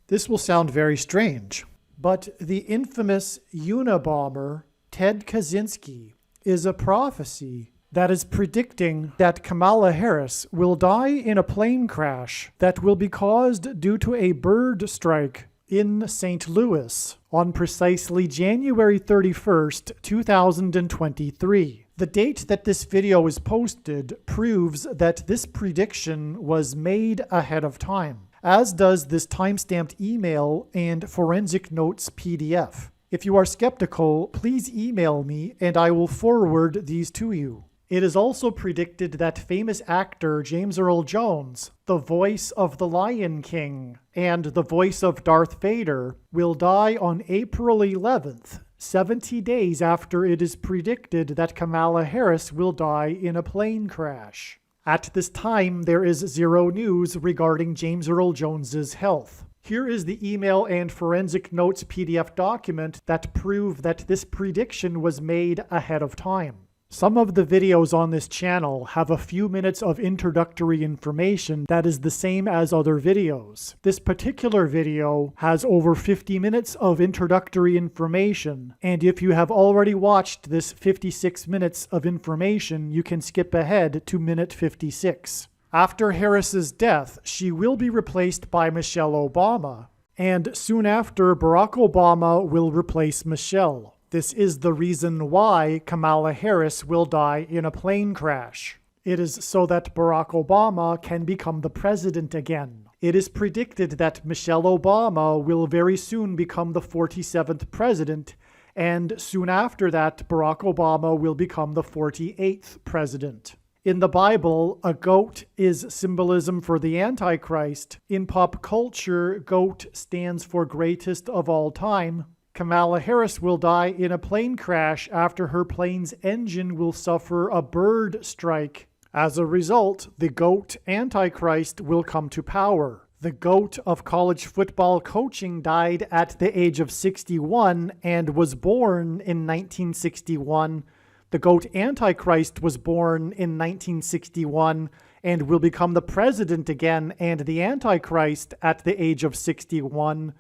This will sound very strange, but the infamous UNABOMBER, Ted Kaczynski, is a prophecy that is predicting that Kamala Harris will die in a plane crash that will be caused due to a bird strike in St. Louis on precisely January 31st, 2023. The date that this video is posted proves that this prediction was made ahead of time, as does this timestamped email and forensic notes PDF. If you are skeptical, please email me and I will forward these to you. It is also predicted that famous actor James Earl Jones, the voice of the Lion King and the voice of Darth Vader, will die on April 11th, 70 days after it is predicted that Kamala Harris will die in a plane crash. At this time, there is zero news regarding James Earl Jones's health. Here is the email and forensic notes PDF document that prove that this prediction was made ahead of time. Some of the videos on this channel have a few minutes of introductory information that is the same as other videos. This particular video has over 50 minutes of introductory information, and if you have already watched this 56 minutes of information, you can skip ahead to minute 56. After Harris's death, she will be replaced by Michelle Obama, and soon after, Barack Obama will replace Michelle. This is the reason why Kamala Harris will die in a plane crash. It is so that Barack Obama can become the president again. It is predicted that Michelle Obama will very soon become the 47th president, and soon after that, Barack Obama will become the 48th president. In the Bible, a goat is symbolism for the Antichrist. In pop culture, goat stands for greatest of all time. Kamala Harris will die in a plane crash after her plane's engine will suffer a bird strike. As a result, the GOAT Antichrist will come to power. The GOAT of college football coaching died at the age of 61 and was born in 1961. The GOAT Antichrist was born in 1961 and will become the president again and the Antichrist at the age of 61.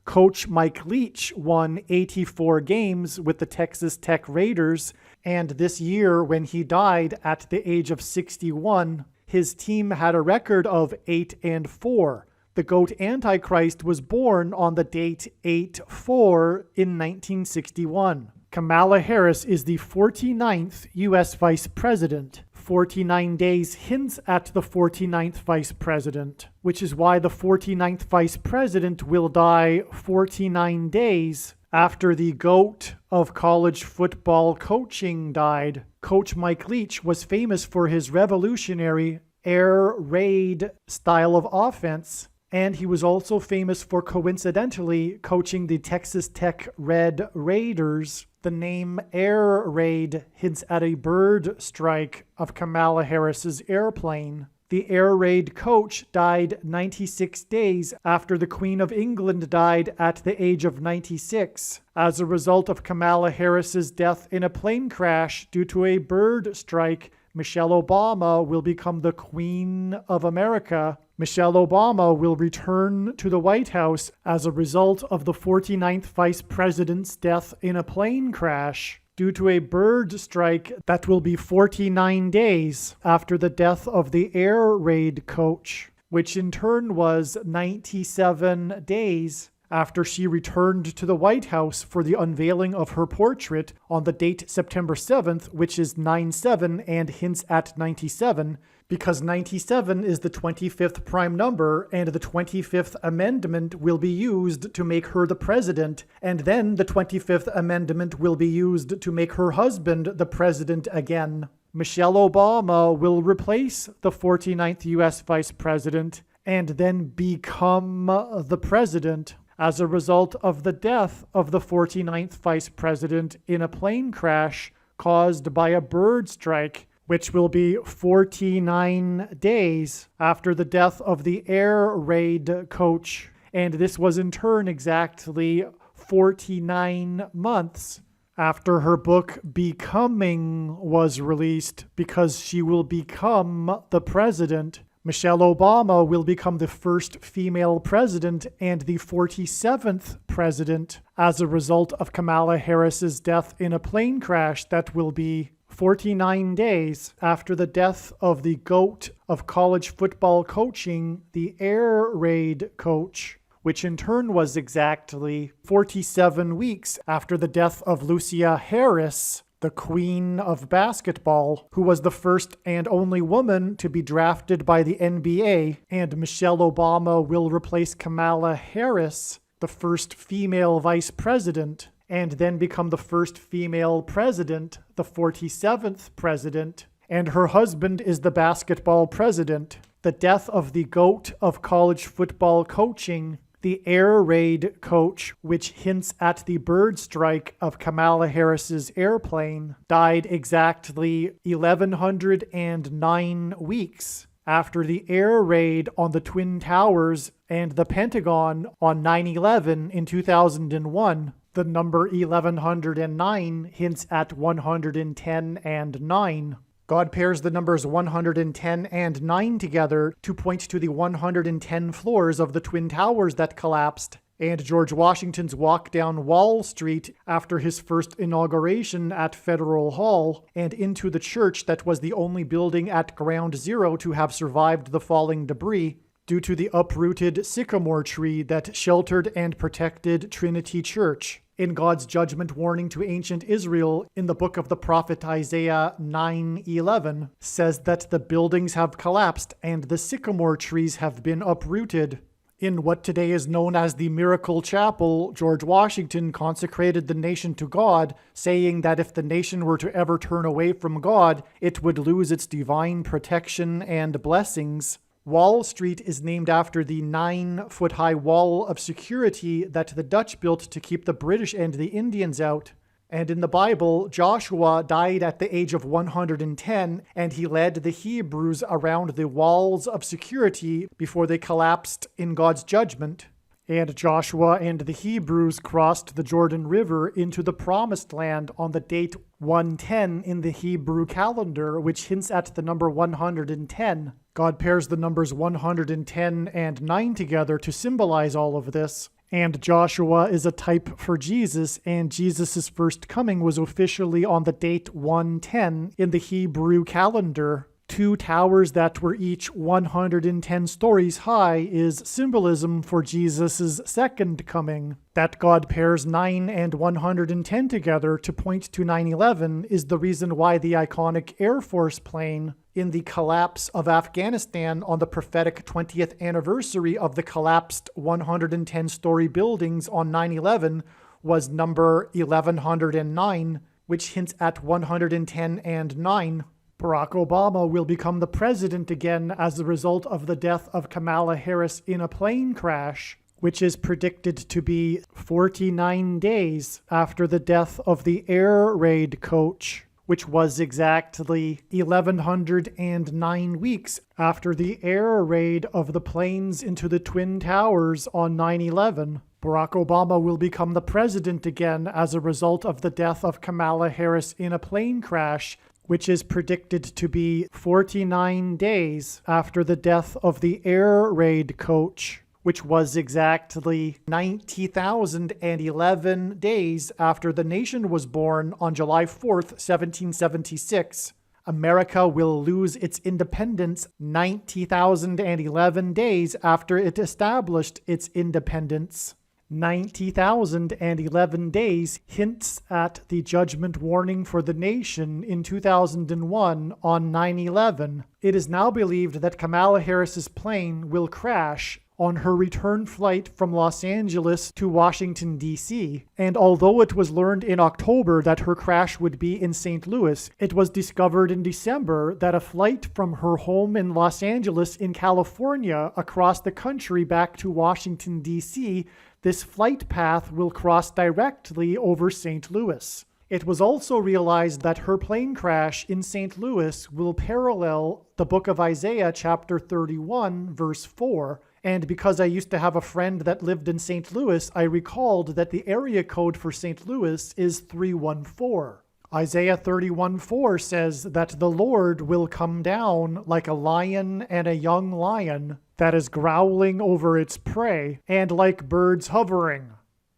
Coach Mike Leach won 84 games with the Texas Tech Raiders, and this year, when he died at the age of 61, his team had a record of 8-4. The GOAT Antichrist was born on the date 8-4 in 1961. Kamala Harris is the 49th U.S. Vice President. 49 days hints at the 49th Vice President, which is why the 49th Vice President will die 49 days after the GOAT of college football coaching died. Coach Mike Leach was famous for his revolutionary air raid style of offense, and he was also famous for coincidentally coaching the Texas Tech Red Raiders. The name Air Raid hints at a bird strike of Kamala Harris's airplane. The Air Raid coach died 96 days after the Queen of England died at the age of 96. As a result of Kamala Harris's death in a plane crash due to a bird strike, Michelle Obama will become the Queen of America. Michelle Obama will return to the White House as a result of the 49th Vice President's death in a plane crash due to a bird strike that will be 49 days after the death of the Air Raid coach, which in turn was 97 days after she returned to the White House for the unveiling of her portrait on the date September 7th, which is 9/7 and hints at 97, because 97 is the 25th prime number, and the 25th Amendment will be used to make her the president, and then the 25th Amendment will be used to make her husband the president again. Michelle Obama will replace the 49th U.S. Vice President and then become the president as a result of the death of the 49th Vice President in a plane crash caused by a bird strike, which will be 49 days after the death of the Air Raid coach. And this was in turn exactly 49 months after her book Becoming was released, because she will become the president Michelle Obama will become the first female president and the 47th president as a result of Kamala Harris's death in a plane crash that will be 49 days after the death of the GOAT of college football coaching, the air raid coach, which in turn was exactly 47 weeks after the death of Lucia Harris, the queen of basketball, who was the first and only woman to be drafted by the NBA, and Michelle Obama will replace Kamala Harris, the first female vice president, and then become the first female president, the 47th president, and her husband is the basketball president. The death of the GOAT of college football coaching, the air raid coach, which hints at the bird strike of Kamala Harris's airplane, died exactly 1,109 weeks after the air raid on the Twin Towers and the Pentagon on 9/11 in 2001. The number 1109 hints at 110 and 9. God pairs the numbers 110 and 9 together to point to the 110 floors of the Twin Towers that collapsed, and George Washington's walk down Wall Street after his first inauguration at Federal Hall, and into the church that was the only building at Ground Zero to have survived the falling debris, due to the uprooted sycamore tree that sheltered and protected Trinity Church. In God's judgment warning to ancient Israel in the book of the prophet Isaiah 9:11 says that the buildings have collapsed and the sycamore trees have been uprooted. In what today is known as the Miracle Chapel, George Washington consecrated the nation to God, saying that if the nation were to ever turn away from God, it would lose its divine protection and blessings. Wall Street is named after the 9-foot-high wall of security that the Dutch built to keep the British and the Indians out. And in the Bible, Joshua died at the age of 110, and he led the Hebrews around the walls of security before they collapsed in God's judgment. And Joshua and the Hebrews crossed the Jordan River into the Promised Land on the date 110 in the Hebrew calendar, which hints at the number 110. God pairs the numbers 110 and 9 together to symbolize all of this. And Joshua is a type for Jesus, and Jesus' first coming was officially on the date 110 in the Hebrew calendar. 2 towers that were each 110 stories high is symbolism for Jesus' second coming. That God pairs 9 and 110 together to point to 9/11 is the reason why the iconic Air Force plane in the collapse of Afghanistan on the prophetic 20th anniversary of the collapsed 110-story buildings on 9/11 was number 1109, which hints at 110 and 9. Barack Obama will become the president again as a result of the death of Kamala Harris in a plane crash, which is predicted to be 49 days after the death of the air raid coach, which was exactly 1,109 weeks after the air raid of the planes into the Twin Towers on 9/11. Barack Obama will become the president again as a result of the death of Kamala Harris in a plane crash, which is predicted to be 49 days after the death of the air raid coach, which was exactly 90,011 days after the nation was born on July 4th, 1776. America will lose its independence 90,011 days after it established its independence. 90,011 days hints at the judgment warning for the nation in 2001 on 9/11. It is now believed that Kamala Harris's plane will crash on her return flight from Los Angeles to Washington, D.C., and although it was learned in October that her crash would be in St. Louis, it was discovered in December that a flight from her home in Los Angeles in California across the country back to Washington, D.C., this flight path will cross directly over St. Louis. It was also realized that her plane crash in St. Louis will parallel the book of Isaiah chapter 31, verse 4, and because I used to have a friend that lived in St. Louis, I recalled that the area code for St. Louis is 314. Isaiah 31:4 says that the Lord will come down like a lion and a young lion that is growling over its prey, and like birds hovering.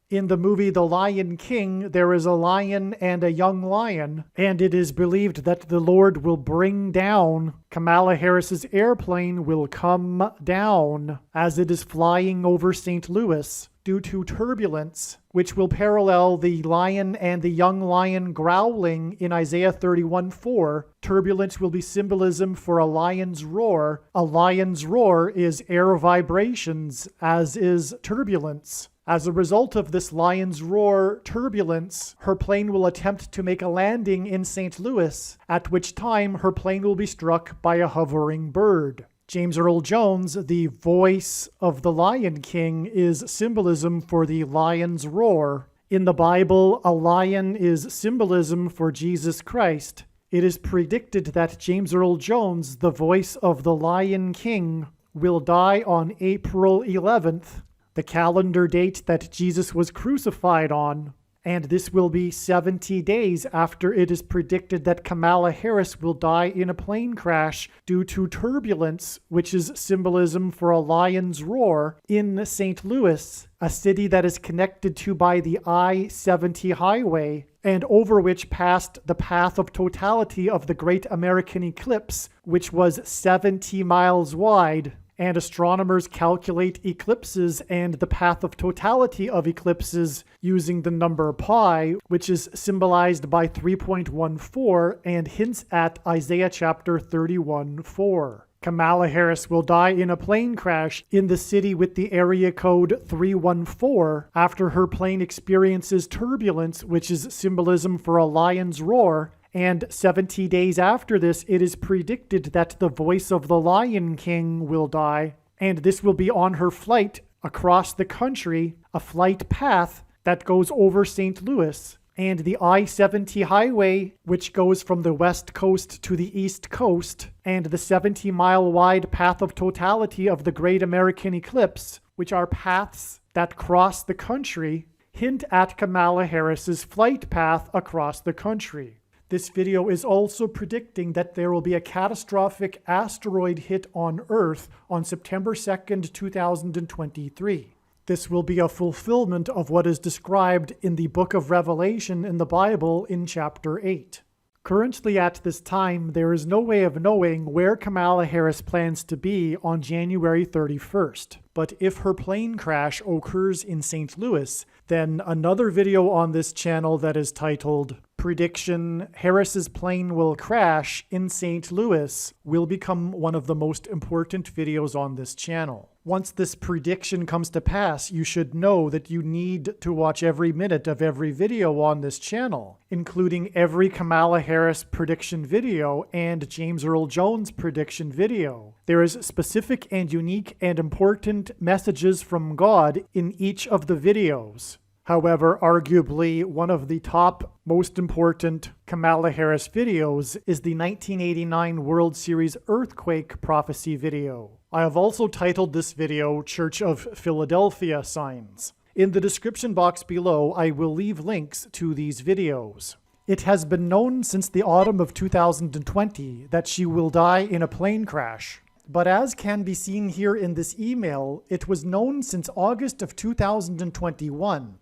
In the movie The Lion King, there is a lion and a young lion, and it is believed that the Lord will bring down, Kamala Harris's airplane will come down as it is flying over St. Louis due to turbulence, which will parallel the lion and the young lion growling in Isaiah 31:4. Turbulence will be symbolism for a lion's roar. A lion's roar is air vibrations, as is turbulence. As a result of this lion's roar turbulence, her plane will attempt to make a landing in St. Louis, at which time her plane will be struck by a hovering bird. James Earl Jones, the voice of the Lion King, is symbolism for the lion's roar. In the Bible, a lion is symbolism for Jesus Christ. It is predicted that James Earl Jones, the voice of the Lion King, will die on April 11th, the calendar date that Jesus was crucified on, and this will be 70 days after it is predicted that Kamala Harris will die in a plane crash due to turbulence, which is symbolism for a lion's roar, in St. Louis, a city that is connected to by the I-70 highway, and over which passed the path of totality of the Great American Eclipse, which was 70 miles wide. And astronomers calculate eclipses and the path of totality of eclipses using the number pi, which is symbolized by 3.14 and hints at Isaiah chapter 31:4. Kamala Harris will die in a plane crash in the city with the area code 314 after her plane experiences turbulence, which is symbolism for a lion's roar. And 70 days after this, it is predicted that the voice of the Lion King will die, and this will be on her flight across the country, a flight path that goes over St. Louis, and the I-70 highway, which goes from the west coast to the east coast, and the 70-mile-wide path of totality of the Great American Eclipse, which are paths that cross the country, hint at Kamala Harris's flight path across the country. This video is also predicting that there will be a catastrophic asteroid hit on Earth on September 2nd, 2023. This will be a fulfillment of what is described in the book of Revelation in the Bible in chapter 8. Currently at this time, there is no way of knowing where Kamala Harris plans to be on January 31st. But if her plane crash occurs in St. Louis, then another video on this channel that is titled Prediction Harris's Plane Will Crash in St. Louis will become one of the most important videos on this channel. Once this prediction comes to pass, you should know that you need to watch every minute of every video on this channel, including every Kamala Harris prediction video and James Earl Jones prediction video. There is specific and unique and important messages from God in each of the videos. However, arguably, one of the top most important Kamala Harris videos is the 1989 World Series earthquake prophecy video. I have also titled this video Church of Philadelphia Signs. In the description box below, I will leave links to these videos. It has been known since the autumn of 2020 that she will die in a plane crash. But as can be seen here in this email, it was known since August of 2021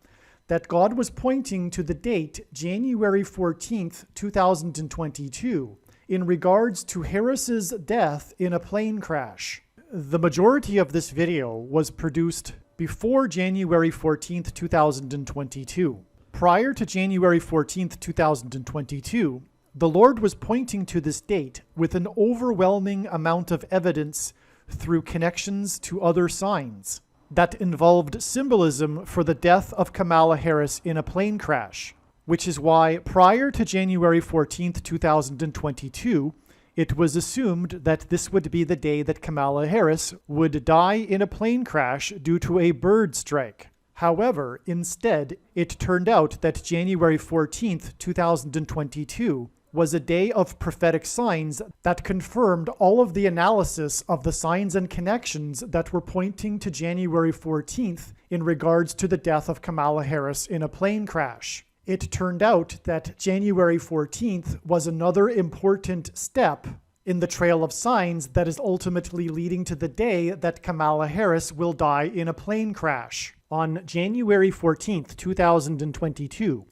that God was pointing to the date January 14th, 2022 in regards to Harris's death in a plane crash. The majority of this video was produced before January 14th, 2022. Prior to January 14th, 2022, the Lord was pointing to this date with an overwhelming amount of evidence through connections to other signs that involved symbolism for the death of Kamala Harris in a plane crash, which is why prior to January 14th, 2022, it was assumed that this would be the day that Kamala Harris would die in a plane crash due to a bird strike. However, instead, it turned out that January 14th, 2022 was a day of prophetic signs that confirmed all of the analysis of the signs and connections that were pointing to January 14th in regards to the death of Kamala Harris in a plane crash. It turned out that January 14th was another important step in the trail of signs that is ultimately leading to the day that Kamala Harris will die in a plane crash. On January 14th, 2022,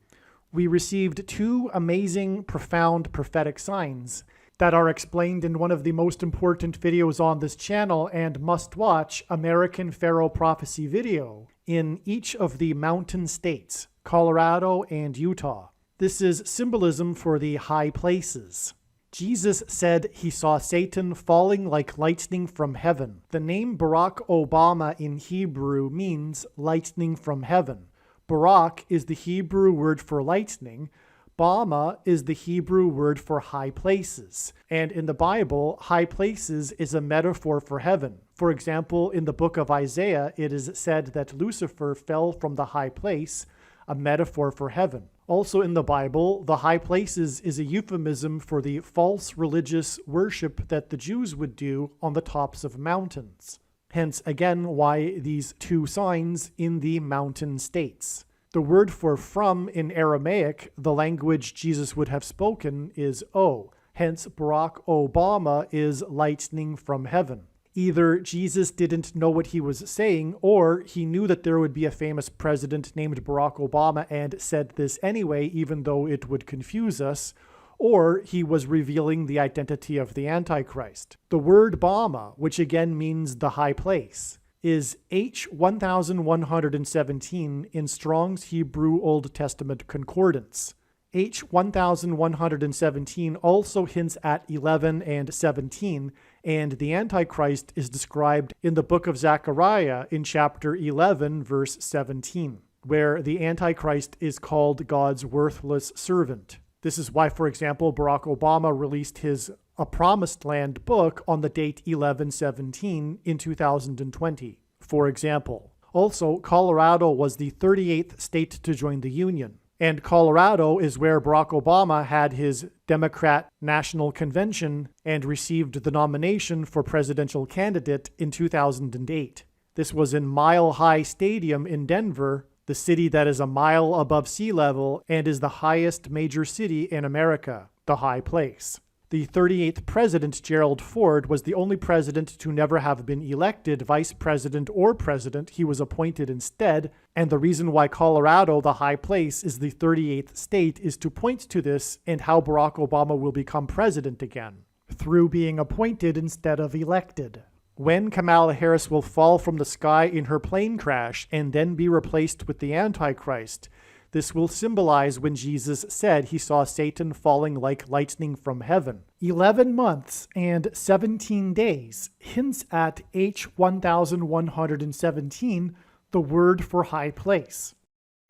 we received two amazing, profound prophetic signs that are explained in one of the most important videos on this channel and must-watch American Pharaoh Prophecy video in each of the mountain states, Colorado and Utah. This is symbolism for the high places. Jesus said he saw Satan falling like lightning from heaven. The name Barack Obama in Hebrew means lightning from heaven. Barak is the Hebrew word for lightning. Bama is the Hebrew word for high places. And in the Bible, high places is a metaphor for heaven. For example, in the book of Isaiah, it is said that Lucifer fell from the high place, a metaphor for heaven. Also in the Bible, the high places is a euphemism for the false religious worship that the Jews would do on the tops of mountains. Hence, again, why these two signs in the mountain states. The word for from in Aramaic, the language Jesus would have spoken, is O. Hence, Barack Obama is lightning from heaven. Either Jesus didn't know what he was saying, or he knew that there would be a famous president named Barack Obama and said this anyway, even though it would confuse us, or he was revealing the identity of the Antichrist. The word Bama, which again means the high place, is H1117 in Strong's Hebrew Old Testament Concordance. H1117 also hints at 11 and 17, and the Antichrist is described in the book of Zechariah in chapter 11, verse 17, where the Antichrist is called God's worthless servant. This is why, for example, Barack Obama released his A Promised Land book on the date 11/17 in 2020, for example. Also, Colorado was the 38th state to join the Union. And Colorado is where Barack Obama had his Democrat National Convention and received the nomination for presidential candidate in 2008. This was in Mile High Stadium in Denver, the city that is a mile above sea level and is the highest major city in America, the high place. The 38th president, Gerald Ford, was the only president to never have been elected vice president or president. He was appointed instead, and the reason why Colorado, the high place, is the 38th state is to point to this and how Barack Obama will become president again, through being appointed instead of elected. When Kamala Harris will fall from the sky in her plane crash and then be replaced with the Antichrist, this will symbolize when Jesus said he saw Satan falling like lightning from heaven. 11 months and 17 days hints at H1117, the word for high place.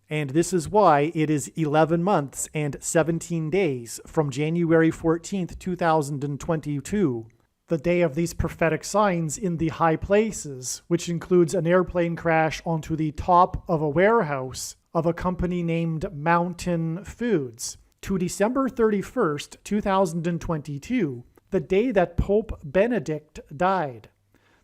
And this is why it is 11 months and 17 days from January 14th, 2022, the day of these prophetic signs in the high places, which includes an airplane crash onto the top of a warehouse of a company named Mountain Foods, to December 31st, 2022, the day that Pope Benedict died.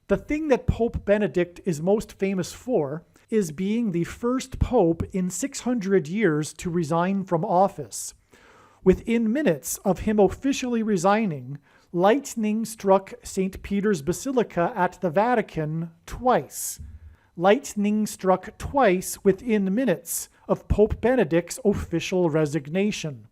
The thing that Pope Benedict is most famous for is being the first pope in 600 years to resign from office. Within minutes of him officially resigning, lightning struck St. Peter's Basilica at the Vatican twice. Lightning struck twice within minutes of Pope Benedict's official resignation.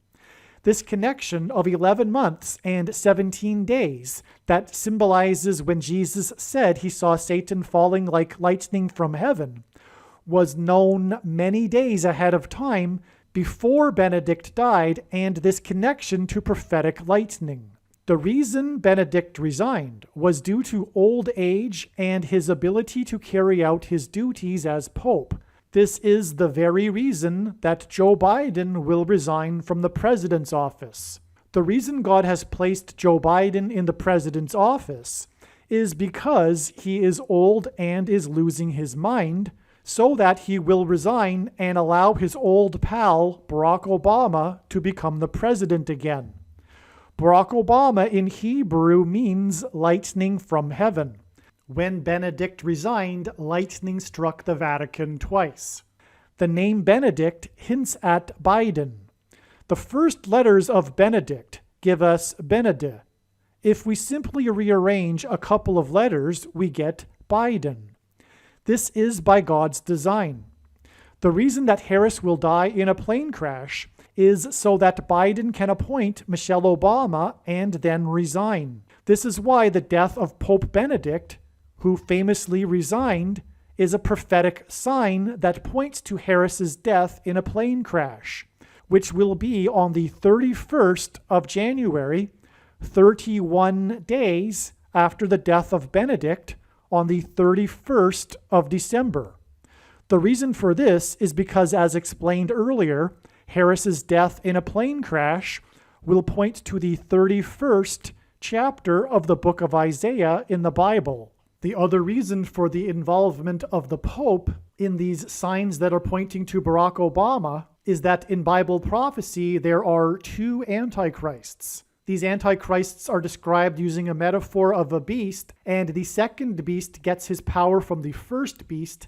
This connection of 11 months and 17 days that symbolizes when Jesus said he saw Satan falling like lightning from heaven was known many days ahead of time before Benedict died, and this connection to prophetic lightning. The reason Benedict resigned was due to old age and his ability to carry out his duties as pope. This is the very reason that Joe Biden will resign from the president's office. The reason God has placed Joe Biden in the president's office is because he is old and is losing his mind, so that he will resign and allow his old pal, Barack Obama, to become the president again. Barack Obama in Hebrew means lightning from heaven. When Benedict resigned, lightning struck the Vatican twice. The name Benedict hints at Biden. The first letters of Benedict give us Benede. If we simply rearrange a couple of letters, we get Biden. This is by God's design. The reason that Harris will die in a plane crash is so that Biden can appoint Michelle Obama and then resign. This is why the death of Pope Benedict, who famously resigned, is a prophetic sign that points to Harris's death in a plane crash, which will be on the 31st of January, 31 days after the death of Benedict on the 31st of December. The reason for this is because, as explained earlier, Harris's death in a plane crash will point to the 31st chapter of the book of Isaiah in the Bible. The other reason for the involvement of the Pope in these signs that are pointing to Barack Obama is that in Bible prophecy there are two antichrists. These antichrists are described using a metaphor of a beast, and the second beast gets his power from the first beast.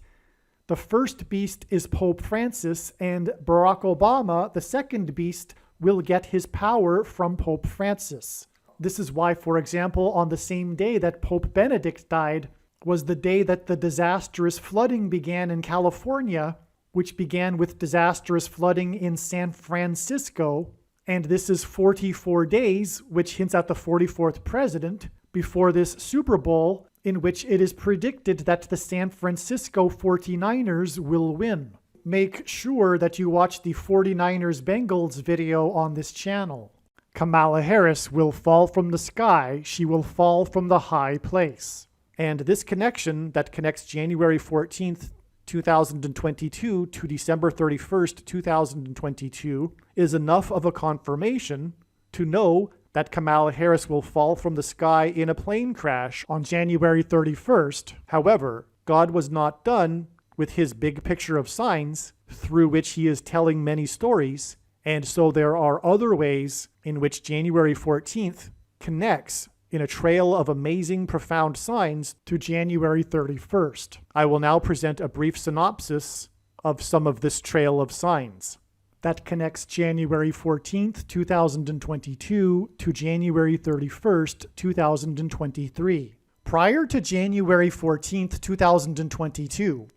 The first beast is Pope Francis, and Barack Obama, the second beast, will get his power from Pope Francis. This is why, for example, on the same day that Pope Benedict died was the day that the disastrous flooding began in California, which began with disastrous flooding in San Francisco. And this is 44 days, which hints at the 44th president, before this Super Bowl, in which it is predicted that the San Francisco 49ers will win. Make sure that you watch the 49ers Bengals video on this channel. Kamala Harris will fall from the sky. She will fall from the high place. And this connection that connects January 14th, 2022 to December 31st, 2022 is enough of a confirmation to know that Kamala Harris will fall from the sky in a plane crash on January 31st. However, God was not done with his big picture of signs through which he is telling many stories. And so there are other ways in which January 14th connects in a trail of amazing, profound signs to January 31st. I will now present a brief synopsis of some of this trail of signs that connects January 14th, 2022 to January 31st, 2023. Prior to January 14th, 2022,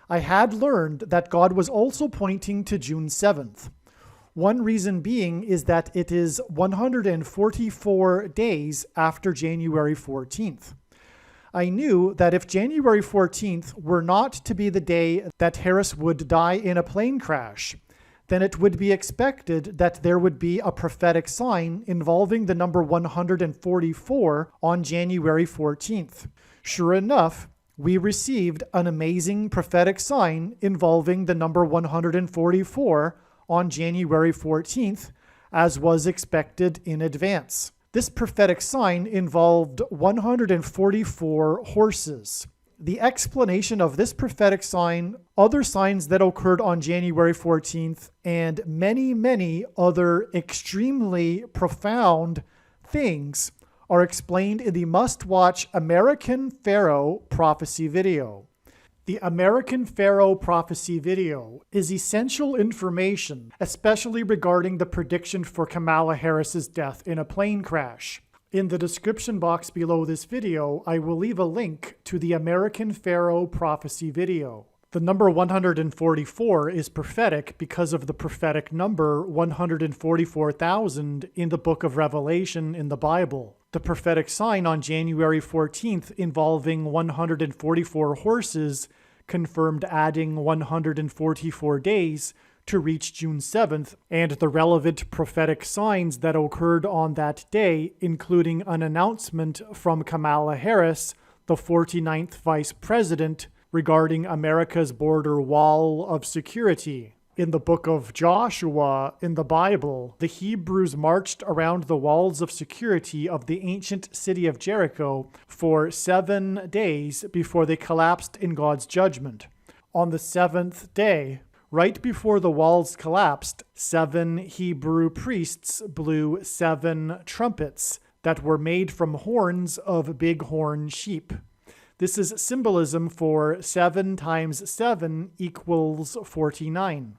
I had learned that God was also pointing to June 7th. One reason being is that it is 144 days after January 14th. I knew that if January 14th were not to be the day that Harris would die in a plane crash, then it would be expected that there would be a prophetic sign involving the number 144 on January 14th. Sure enough, we received an amazing prophetic sign involving the number 144 on January 14th, as was expected in advance. This prophetic sign involved 144 horses. The explanation of this prophetic sign, other signs that occurred on January 14th, and many, many other extremely profound things are explained in the must-watch American Pharaoh prophecy video. The American Pharaoh prophecy video is essential information, especially regarding the prediction for Kamala Harris's death in a plane crash. In the description box below this video, I will leave a link to the American Pharaoh prophecy video. The number 144 is prophetic because of the prophetic number 144,000 in the book of Revelation in the Bible. The prophetic sign on January 14th involving 144 horses confirmed adding 144 days to reach June 7th, and the relevant prophetic signs that occurred on that day, including an announcement from Kamala Harris, the 49th Vice President, regarding America's border wall of security. In the book of Joshua in the Bible, the Hebrews marched around the walls of security of the ancient city of Jericho for 7 days before they collapsed in God's judgment. On the 7th day, right before the walls collapsed, 7 Hebrew priests blew 7 trumpets that were made from horns of bighorn sheep. This is symbolism for 7 times 7 equals 49.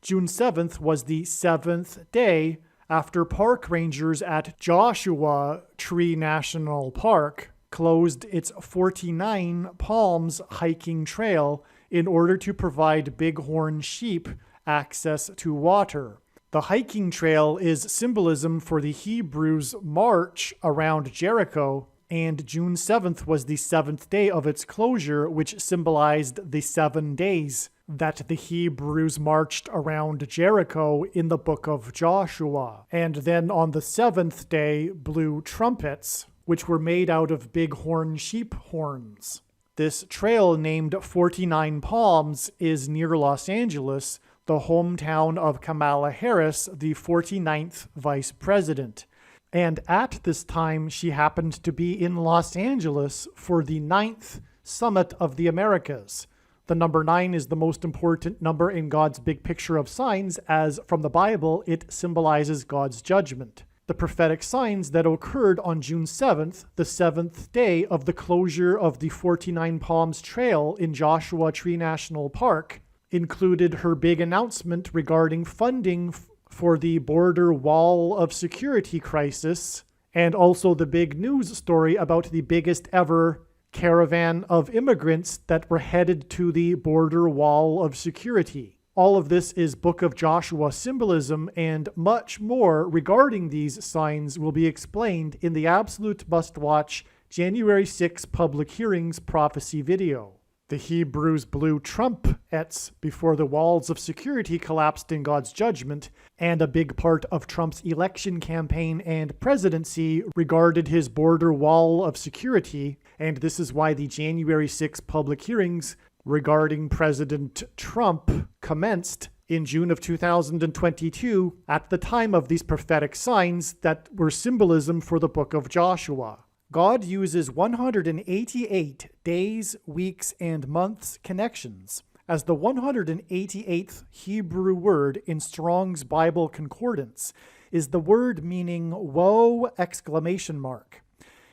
June 7th was the 7th day after park rangers at Joshua Tree National Park closed its 49 Palms hiking trail in order to provide bighorn sheep access to water. The hiking trail is symbolism for the Hebrews' march around Jericho, and June 7th was the 7th day of its closure, which symbolized the 7 days that the Hebrews marched around Jericho in the book of Joshua. And then on the 7th day blew trumpets, which were made out of bighorn sheep horns. This trail, named 49 Palms, is near Los Angeles, the hometown of Kamala Harris, the 49th vice president. And at this time, she happened to be in Los Angeles for the 9th Summit of the Americas. The number 9 is the most important number in God's big picture of signs, as from the Bible, it symbolizes God's judgment. The prophetic signs that occurred on June 7th, the 7th day of the closure of the 49 Palms Trail in Joshua Tree National Park, included her big announcement regarding funding for the border wall of security crisis, and also the big news story about the biggest ever caravan of immigrants that were headed to the border wall of security. All of this is Book of Joshua symbolism, and much more regarding these signs will be explained in the absolute must-watch January 6 public hearings prophecy video. The Hebrews blew trumpets before the walls of security collapsed in God's judgment, and a big part of Trump's election campaign and presidency regarded his border wall of security, and this is why the January 6 public hearings regarding President Trump commenced in June of 2022 at the time of these prophetic signs that were symbolism for the book of Joshua. God uses 188 days, weeks, and months connections as the 188th Hebrew word in Strong's Bible Concordance is the word meaning woe!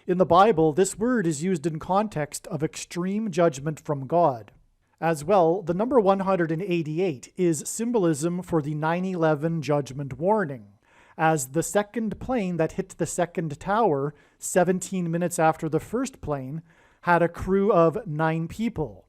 In the Bible, this word is used in context of extreme judgment from God. As well, the number 188 is symbolism for the 9/11 judgment warning, as the second plane that hit the second tower 17 minutes after the first plane had a crew of 9 people.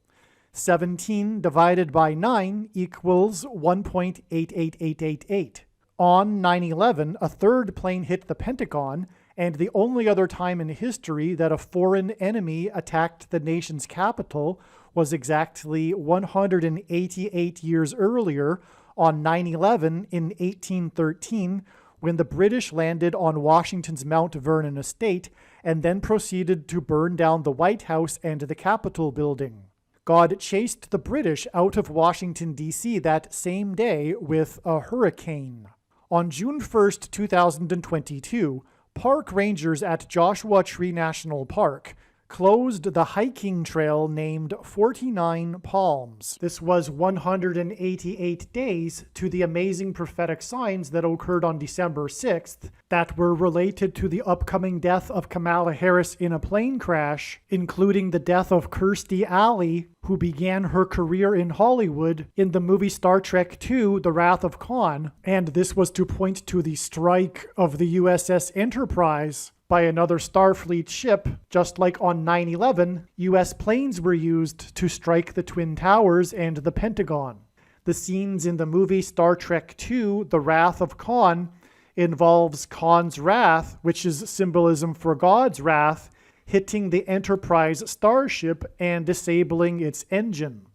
17 divided by 9 equals 1.88888. On 9/11, a third plane hit the Pentagon, and the only other time in history that a foreign enemy attacked the nation's capital was exactly 188 years earlier on 9/11 in 1813, when the British landed on Washington's Mount Vernon estate and then proceeded to burn down the White House and the Capitol building. God chased the British out of Washington, D.C. that same day with a hurricane. On June 1st, 2022, park rangers at Joshua Tree National Park closed the hiking trail named 49 Palms. This was 188 days to the amazing prophetic signs that occurred on December 6th that were related to the upcoming death of Kamala Harris in a plane crash, including the death of Kirstie Alley, who began her career in Hollywood in the movie Star Trek II, The Wrath of Khan, and this was to point to the strike of the USS Enterprise by another Starfleet ship. Just like on 9/11, U.S. planes were used to strike the Twin Towers and the Pentagon. The scenes in the movie Star Trek II, The Wrath of Khan, involves Khan's wrath, which is symbolism for God's wrath, hitting the Enterprise starship and disabling its engine,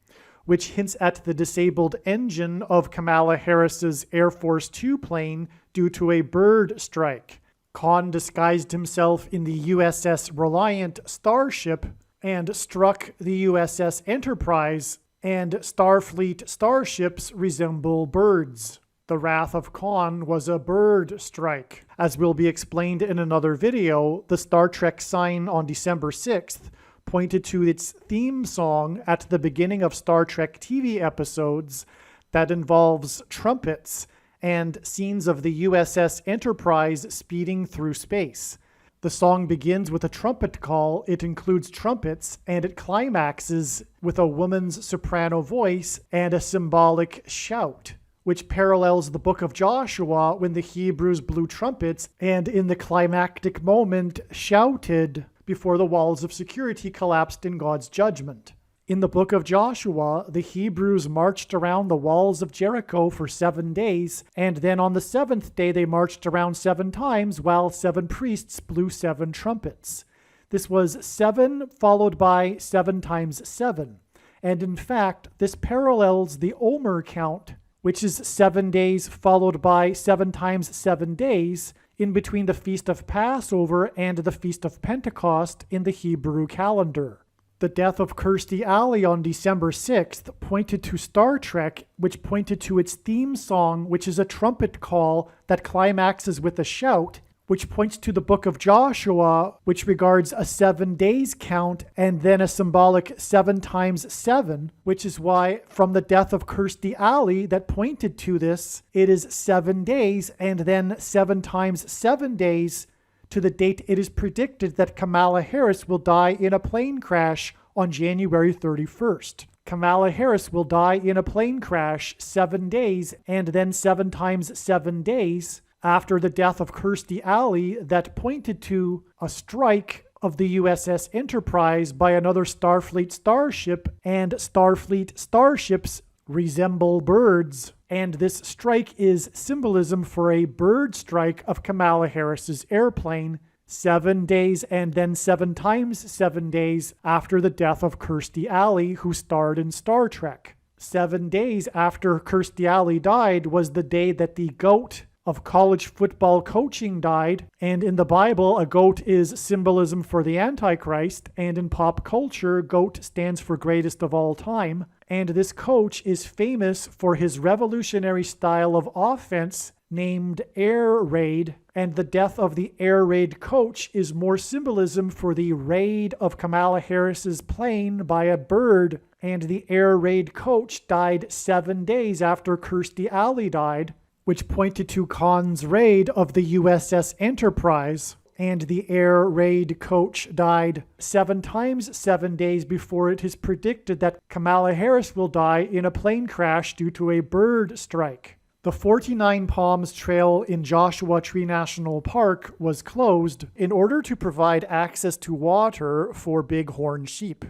which hints at the disabled engine of Kamala Harris's Air Force Two plane due to a bird strike. Khan disguised himself in the USS Reliant starship and struck the USS Enterprise, and Starfleet starships resemble birds. The Wrath of Khan was a bird strike. As will be explained in another video, the Star Trek sign on December 6th pointed to its theme song at the beginning of Star Trek TV episodes that involves trumpets and scenes of the USS Enterprise speeding through space. The song begins with a trumpet call, it includes trumpets, and it climaxes with a woman's soprano voice and a symbolic shout, which parallels the book of Joshua when the Hebrews blew trumpets and in the climactic moment shouted before the walls of security collapsed in God's judgment. In the book of Joshua, the Hebrews marched around the walls of Jericho for 7 days, and then on the 7th day they marched around 7 times while 7 priests blew 7 trumpets. This was 7 followed by 7 times 7. And in fact, this parallels the Omer count, which is 7 days followed by 7 times 7 days in between the Feast of Passover and the Feast of Pentecost in the Hebrew calendar. The death of Kirstie Alley on December 6th pointed to Star Trek, which pointed to its theme song, which is a trumpet call that climaxes with a shout, which points to the book of Joshua, which regards a 7 days count and then a symbolic 7 times 7, which is why from the death of Kirstie Alley that pointed to this, it is 7 days and then 7 times 7 days to the date it is predicted that Kamala Harris will die in a plane crash on January 31st. Kamala Harris will die in a plane crash 7 days and then 7 times 7 days after the death of Kirstie Alley that pointed to a strike of the USS Enterprise by another Starfleet starship, and Starfleet starships resemble birds. And this strike is symbolism for a bird strike of Kamala Harris's airplane 7 days and then 7 times 7 days after the death of Kirstie Alley, who starred in Star Trek. 7 days after Kirstie Alley died was the day that the GOAT of college football coaching died, and in the Bible, a goat is symbolism for the Antichrist, and in pop culture, GOAT stands for greatest of all time, and this coach is famous for his revolutionary style of offense named air raid, and the death of the air raid coach is more symbolism for the raid of Kamala Harris's plane by a bird, and the air raid coach died 7 days after Kirstie Alley died, which pointed to Khan's raid of the USS Enterprise, and the air raid coach died 7 times 7 days before it is predicted that Kamala Harris will die in a plane crash due to a bird strike. The 49 Palms Trail in Joshua Tree National Park was closed in order to provide access to water for bighorn sheep.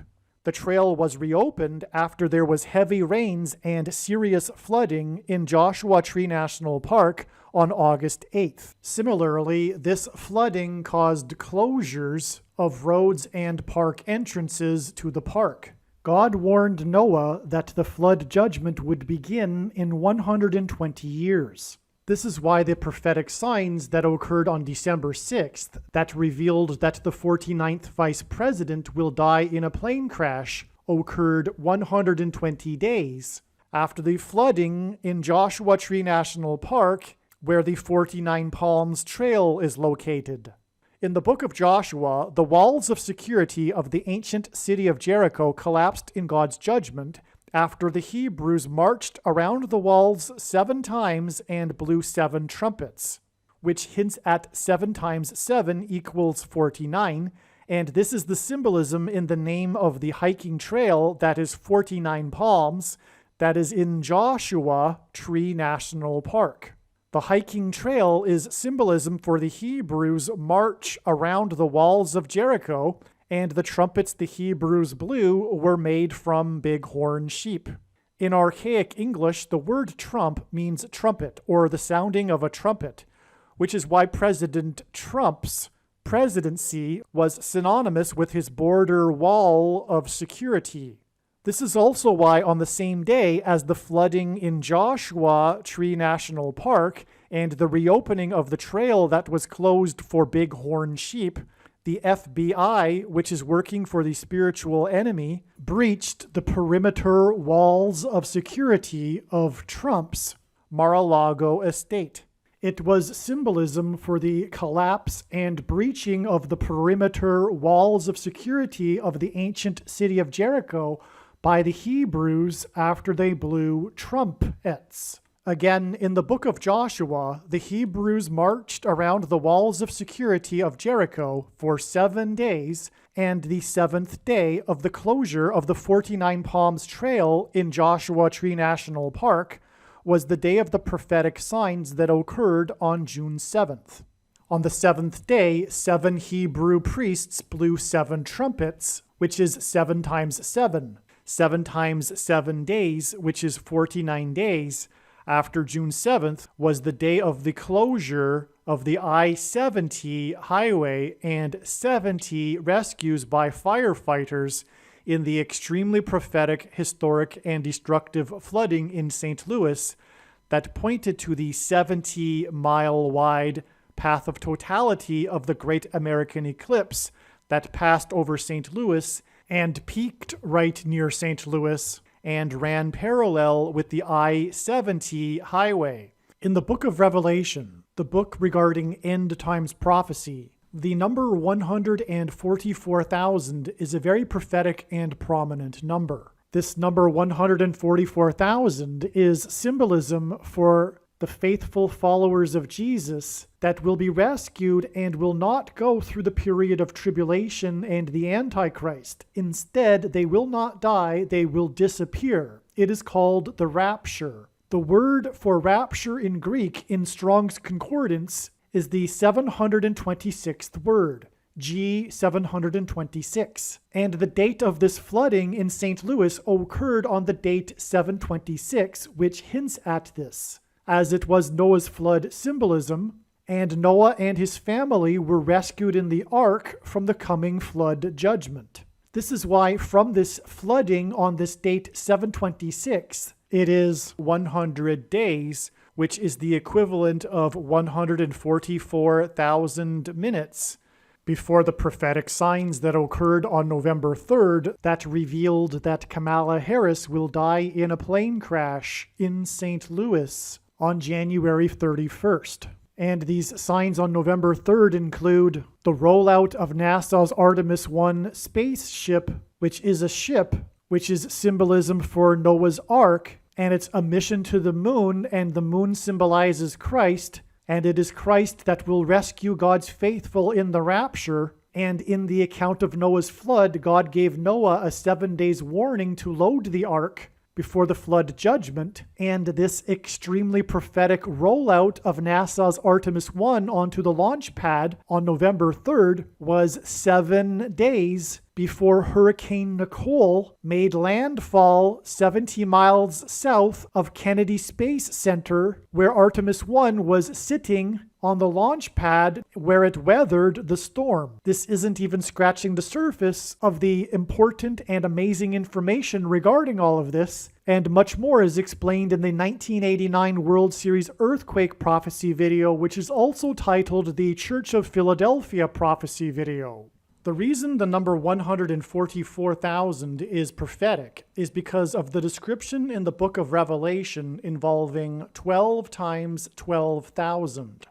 The trail was reopened after there was heavy rains and serious flooding in Joshua Tree National Park on August 8th. Similarly, this flooding caused closures of roads and park entrances to the park. God warned Noah that the flood judgment would begin in 120 years. This is why the prophetic signs that occurred on December 6th that revealed that the 49th vice president will die in a plane crash occurred 120 days after the flooding in Joshua Tree National Park, where the 49 Palms Trail is located. In the book of Joshua, the walls of security of the ancient city of Jericho collapsed in God's judgment after the Hebrews marched around the walls 7 times and blew 7 trumpets, which hints at 7 times 7 equals 49, and this is the symbolism in the name of the hiking trail that is 49 Palms, that is in Joshua Tree National Park. The hiking trail is symbolism for the Hebrews' march around the walls of Jericho, and the trumpets the Hebrews blew were made from bighorn sheep. In archaic English, the word trump means trumpet, or the sounding of a trumpet, which is why President Trump's presidency was synonymous with his border wall of security. This is also why on the same day as the flooding in Joshua Tree National Park and the reopening of the trail that was closed for bighorn sheep, the FBI, which is working for the spiritual enemy, breached the perimeter walls of security of Trump's Mar-a-Lago estate. It was symbolism for the collapse and breaching of the perimeter walls of security of the ancient city of Jericho by the Hebrews after they blew trumpets. Again, in the book of Joshua, the Hebrews marched around the walls of security of Jericho for 7 days, and the 7th day of the closure of the 49 Palms Trail in Joshua Tree National Park was the day of the prophetic signs that occurred on June 7th. On the 7th day, 7 Hebrew priests blew 7 trumpets, which is 7 times 7. 7 times 7 days, which is 49 days, after June 7th was the day of the closure of the I-70 highway and 70 rescues by firefighters in the extremely prophetic, historic, and destructive flooding in St. Louis that pointed to the 70-mile-wide path of totality of the Great American Eclipse that passed over St. Louis and peaked right near St. Louis and ran parallel with the I-70 highway. In the book of Revelation, the book regarding end times prophecy, the number 144,000 is a very prophetic and prominent number. This number 144,000 is symbolism for the faithful followers of Jesus that will be rescued and will not go through the period of tribulation and the Antichrist. Instead, they will not die, they will disappear. It is called the rapture. The word for rapture in Greek in Strong's Concordance is the 726th word, G726. And the date of this flooding in St. Louis occurred on the date 726, which hints at this, as it was Noah's flood symbolism, and Noah and his family were rescued in the ark from the coming flood judgment. This is why from this flooding on this date 726, it is 100 days, which is the equivalent of 144,000 minutes before the prophetic signs that occurred on November 3rd that revealed that Kamala Harris will die in a plane crash in St. Louis on January 31st. And these signs on November 3rd include the rollout of NASA's Artemis 1 spaceship, which is a ship, which is symbolism for Noah's Ark, and it's a mission to the moon, and the moon symbolizes Christ, and it is Christ that will rescue God's faithful in the rapture. And in the account of Noah's flood, God gave Noah a 7 days warning to load the ark before the flood judgment, and this extremely prophetic rollout of NASA's Artemis 1 onto the launch pad on November 3rd was 7 days before Hurricane Nicole made landfall 70 miles south of Kennedy Space Center, where Artemis 1 was sitting on the launch pad where it weathered the storm. This isn't even scratching the surface of the important and amazing information regarding all of this, and much more is explained in the 1989 World Series earthquake prophecy video, which is also titled the Church of Philadelphia prophecy video. The reason the number 144,000 is prophetic is because of the description in the book of Revelation involving 12 times 12,000.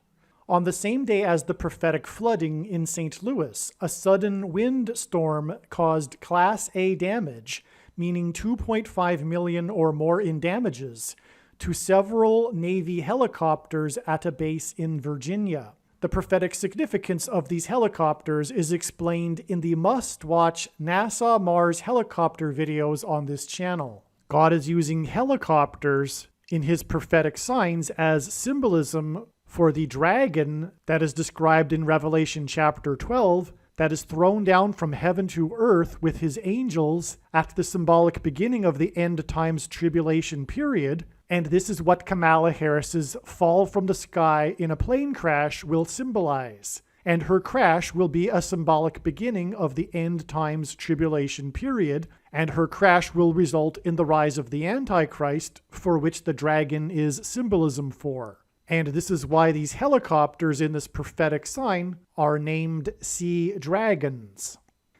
On the same day as the prophetic flooding in St. Louis, a sudden wind storm caused Class A damage, meaning 2.5 million or more in damages, to several Navy helicopters at a base in Virginia. The prophetic significance of these helicopters is explained in the must-watch NASA Mars helicopter videos on this channel. God is using helicopters in his prophetic signs as symbolism for the dragon that is described in Revelation chapter 12 that is thrown down from heaven to earth with his angels at the symbolic beginning of the end times tribulation period. And this is what Kamala Harris's fall from the sky in a plane crash will symbolize. And her crash will be a symbolic beginning of the end times tribulation period, and her crash will result in the rise of the Antichrist, for which the dragon is symbolism for. And this is why these helicopters in this prophetic sign are named Sea Dragons.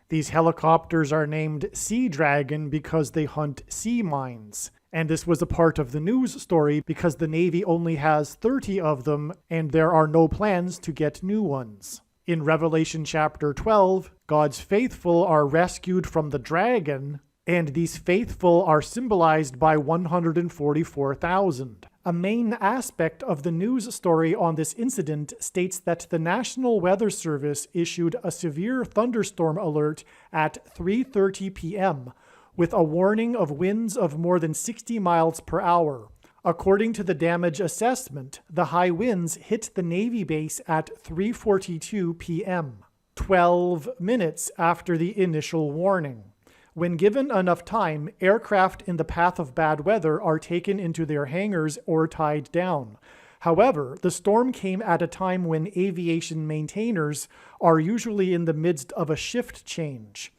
These helicopters are named Sea Dragon because they hunt sea mines. And this was a part of the news story because the Navy only has 30 of them and there are no plans to get new ones. In Revelation chapter 12, God's faithful are rescued from the dragon, and these faithful are symbolized by 144,000. A main aspect of the news story on this incident states that the National Weather Service issued a severe thunderstorm alert at 3:30 p.m., with a warning of winds of more than 60 miles per hour. According to the damage assessment, the high winds hit the Navy base at 3:42 p.m., 12 minutes after the initial warning. When given enough time, aircraft in the path of bad weather are taken into their hangars or tied down. However, the storm came at a time when aviation maintainers are usually in the midst of a shift change.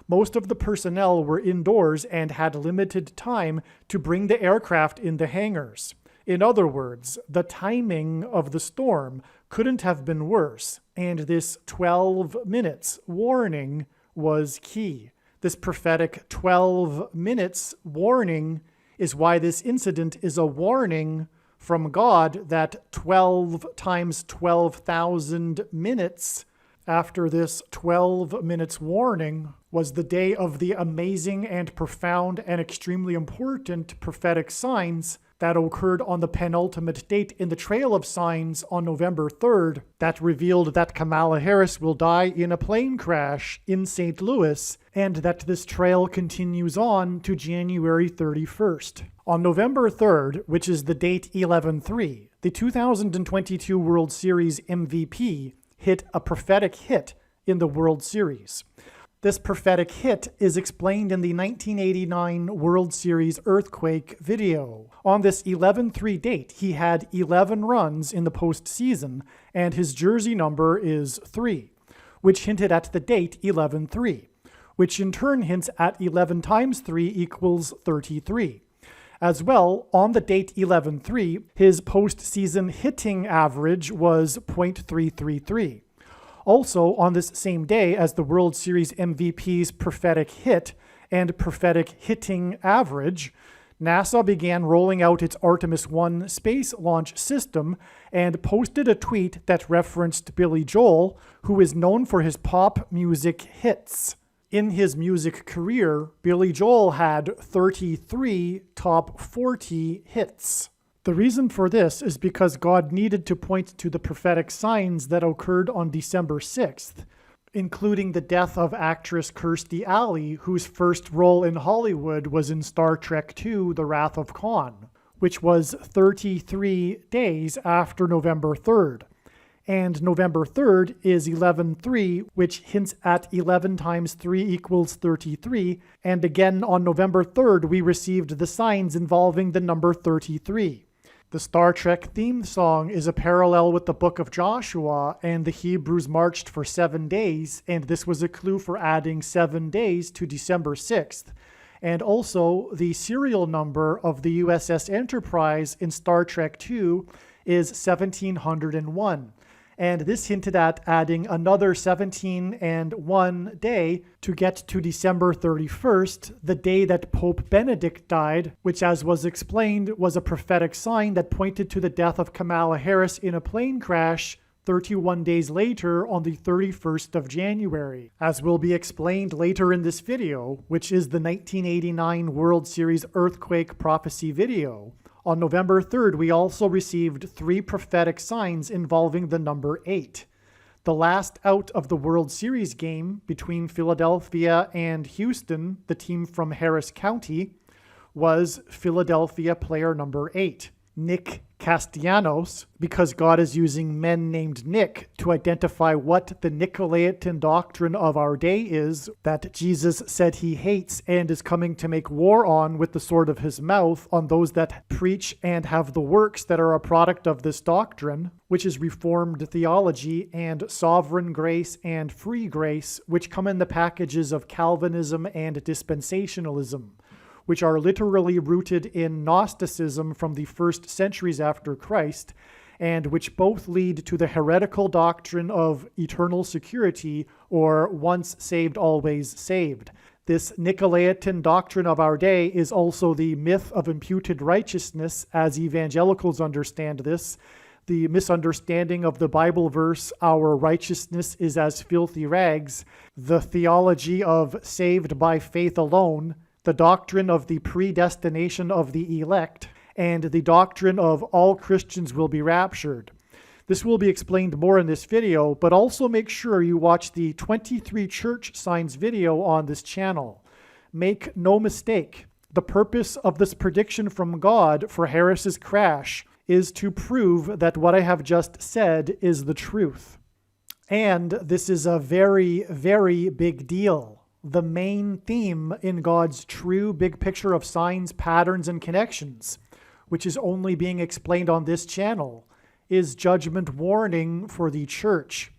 Most of the personnel were indoors and had limited time to bring the aircraft in the hangars. In other words, the timing of the storm couldn't have been worse, and this 12 minutes warning was key. This prophetic 12 minutes warning is why this incident is a warning from God that 12 times 12,000 minutes after this 12 minutes warning was the day of the amazing and profound and extremely important prophetic signs that occurred on the penultimate date in the Trail of Signs on November 3rd that revealed that Kamala Harris will die in a plane crash in St. Louis, and that this trail continues on to January 31st. On November 3rd, which is the date 11/3, the 2022 World Series MVP hit a prophetic hit in the World Series. This prophetic hit is explained in the 1989 World Series earthquake video. On this 11/3 date, he had 11 runs in the postseason, and his jersey number is 3, which hinted at the date 11/3, which in turn hints at 11 times 3 equals 33. As well, on the date 11/3, his postseason hitting average was .333. Also, on this same day as the World Series MVP's prophetic hit and prophetic hitting average, NASA began rolling out its Artemis 1 space launch system and posted a tweet that referenced Billy Joel, who is known for his pop music hits. In his music career, Billy Joel had 33 top 40 hits. The reason for this is because God needed to point to the prophetic signs that occurred on December 6th, including the death of actress Kirstie Alley, whose first role in Hollywood was in Star Trek II: The Wrath of Khan, which was 33 days after November 3rd. And November 3rd is 11/3, which hints at 11 times 3 equals 33. And again, on November 3rd, we received the signs involving the number 33. The Star Trek theme song is a parallel with the book of Joshua, and the Hebrews marched for 7 days, and this was a clue for adding 7 days to December 6th. And also, the serial number of the USS Enterprise in Star Trek II is 1701. And this hinted at adding another 17 and 1 day to get to December 31st, the day that Pope Benedict died, which, as was explained, was a prophetic sign that pointed to the death of Kamala Harris in a plane crash 31 days later on the 31st of January, as will be explained later in this video, which is the 1989 World Series earthquake prophecy video. On November 3rd, we also received 3 prophetic signs involving the number 8. The last out of the World Series game between Philadelphia and Houston, the team from Harris County, was Philadelphia player number 8, Nick Castellanos, because God is using men named Nick to identify what the Nicolaitan doctrine of our day is, that Jesus said he hates and is coming to make war on with the sword of his mouth on those that preach and have the works that are a product of this doctrine, which is Reformed theology, and sovereign grace and free grace, which come in the packages of Calvinism and dispensationalism, which are literally rooted in Gnosticism from the first centuries after Christ, and which both lead to the heretical doctrine of eternal security, or once saved, always saved. This Nicolaitan doctrine of our day is also the myth of imputed righteousness, as evangelicals understand this, the misunderstanding of the Bible verse, our righteousness is as filthy rags, the theology of saved by faith alone, the doctrine of the predestination of the elect, and the doctrine of all Christians will be raptured. This will be explained more in this video, but also make sure you watch the 23 church signs video on this channel. Make no mistake, the purpose of this prediction from God for Harris's crash is to prove that what I have just said is the truth. And this is a very, very big deal. The main theme in God's true big picture of signs, patterns, and connections, which is only being explained on this channel, is judgment warning for the church.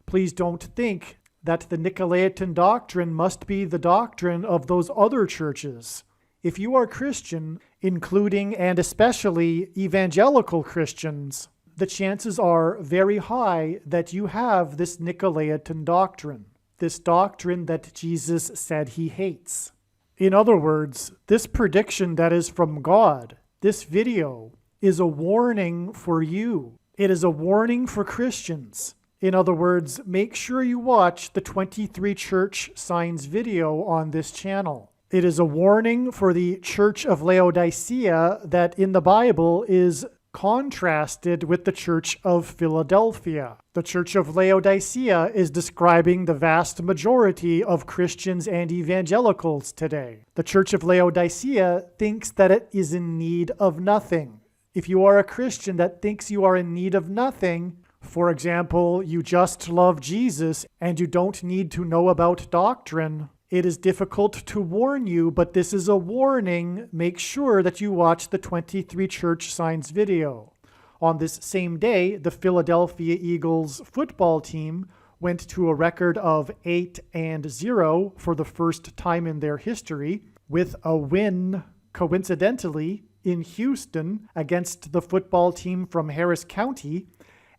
Please don't think that the Nicolaitan doctrine must be the doctrine of those other churches. If you are Christian, including and especially evangelical Christians, the chances are very high that you have this Nicolaitan doctrine, this doctrine that Jesus said he hates. In other words, this prediction that is from God, this video, is a warning for you. It is a warning for Christians. In other words, make sure you watch the 23 church signs video on this channel. It is a warning for the Church of Laodicea that in the Bible is contrasted with the Church of Philadelphia. The Church of Laodicea is describing the vast majority of Christians and evangelicals today. The Church of Laodicea thinks that it is in need of nothing. If you are a Christian that thinks you are in need of nothing, for example, you just love Jesus and you don't need to know about doctrine, it is difficult to warn you, but this is a warning. Make sure that you watch the 23 church signs video. On this same day, the Philadelphia Eagles football team went to a record of 8-0 for the first time in their history, with a win, coincidentally, in Houston against the football team from Harris County.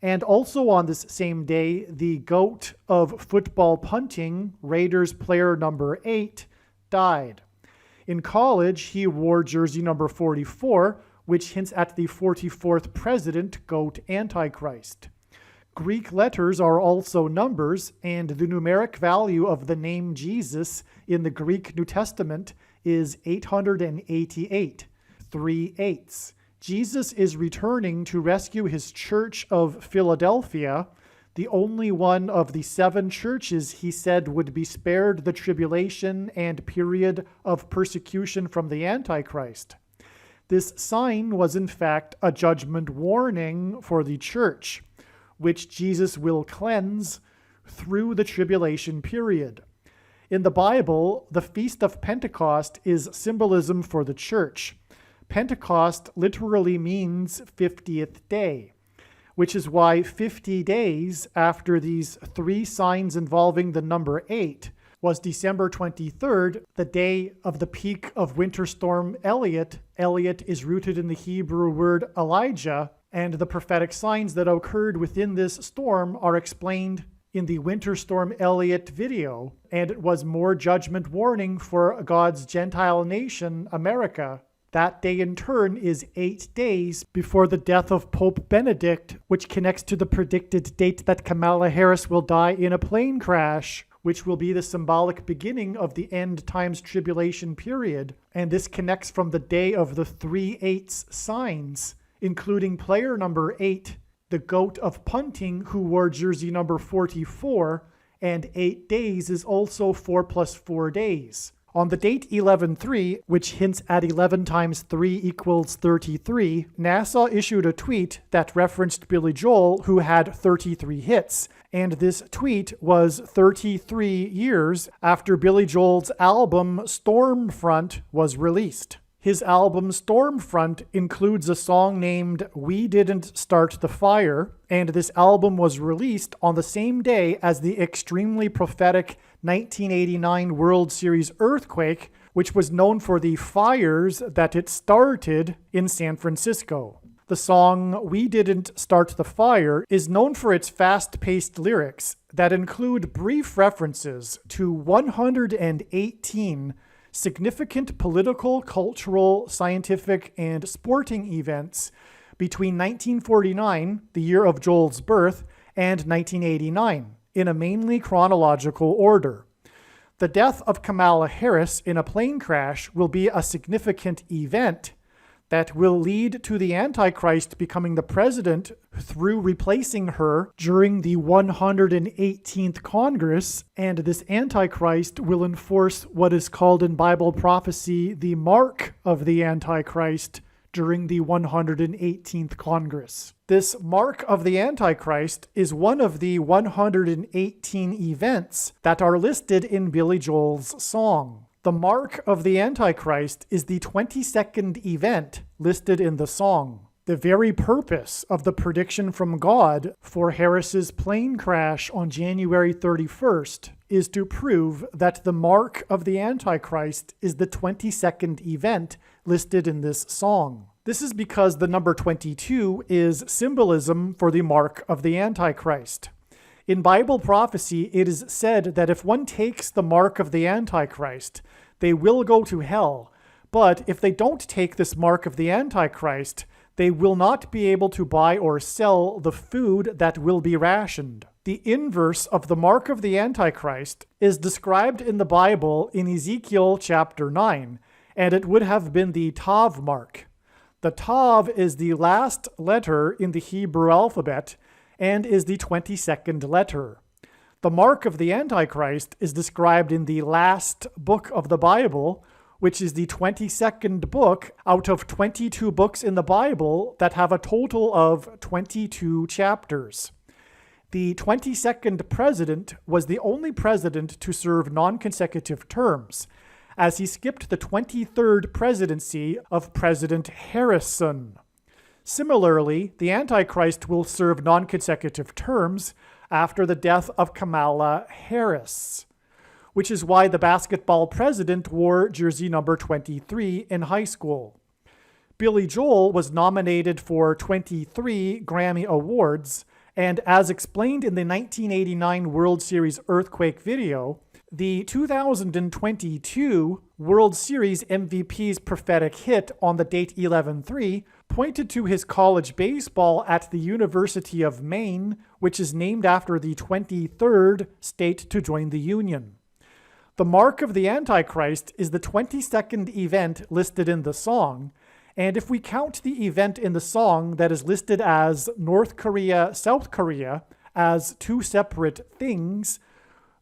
And also on this same day, the GOAT of football punting, Raiders player number 8, died. In college, he wore jersey number 44, which hints at the 44th president, GOAT Antichrist. Greek letters are also numbers, and the numeric value of the name Jesus in the Greek New Testament is 888, 3 eighths. Jesus is returning to rescue his church of Philadelphia, the only one of the 7 churches he said would be spared the tribulation and period of persecution from the Antichrist. This sign was in fact a judgment warning for the church, which Jesus will cleanse through the tribulation period. In the Bible, the Feast of Pentecost is symbolism for the church. Pentecost literally means 50th day, which is why 50 days after these 3 signs involving the number 8 was December 23rd, the day of the peak of Winter Storm Elliott. Elliott is rooted in the Hebrew word Elijah, and the prophetic signs that occurred within this storm are explained in the Winter Storm Elliott video, and it was more judgment warning for God's Gentile nation, America. That day in turn is 8 days before the death of Pope Benedict, which connects to the predicted date that Kamala Harris will die in a plane crash, which will be the symbolic beginning of the end times tribulation period. And this connects from the day of the 3/8 signs, including player number 8, the GOAT of punting, who wore jersey number 44, and 8 days is also 4 + 4 days. On the date 11/3, which hints at 11 times 3 equals 33, NASA issued a tweet that referenced Billy Joel, who had 33 hits. And this tweet was 33 years after Billy Joel's album Stormfront was released. His album Stormfront includes a song named We Didn't Start the Fire, and this album was released on the same day as the extremely prophetic 1989 World Series earthquake, which was known for the fires that it started in San Francisco. The song We Didn't Start the Fire is known for its fast-paced lyrics that include brief references to 118 significant political, cultural, scientific, and sporting events between 1949, the year of Joel's birth, and 1989, in a mainly chronological order. The death of Kamala Harris in a plane crash will be a significant event. that will lead to the Antichrist becoming the president through replacing her during the 118th Congress, and this Antichrist will enforce what is called in Bible prophecy the mark of the Antichrist during the 118th Congress. This mark of the Antichrist is one of the 118 events that are listed in Billy Joel's song. The mark of the Antichrist is the 22nd event listed in the song. The very purpose of the prediction from God for Harris's plane crash on January 31st is to prove that the mark of the Antichrist is the 22nd event listed in this song. This is because the number 22 is symbolism for the mark of the Antichrist. In Bible prophecy, it is said that if one takes the mark of the Antichrist, they will go to hell. But if they don't take this mark of the Antichrist, they will not be able to buy or sell the food that will be rationed. The inverse of the mark of the Antichrist is described in the Bible in Ezekiel chapter 9, and it would have been the Tav mark. The Tav is the last letter in the Hebrew alphabet and is the 22nd letter. The mark of the Antichrist is described in the last book of the Bible, which is the 22nd book out of 22 books in the Bible that have a total of 22 chapters. The 22nd president was the only president to serve non-consecutive terms, as he skipped the 23rd presidency of President Harrison. Similarly, the Antichrist will serve non-consecutive terms after the death of Kamala Harris, which is why the basketball president wore jersey number 23 in high school. Billy Joel was nominated for 23 Grammy Awards, and as explained in the 1989 World Series Earthquake video, the 2022 World Series MVP's prophetic hit on the date 11/3 pointed to his college baseball at the University of Maine, which is named after the 23rd state to join the Union. The mark of the Antichrist is the 22nd event listed in the song, and if we count the event in the song that is listed as North Korea, South Korea, as two separate things,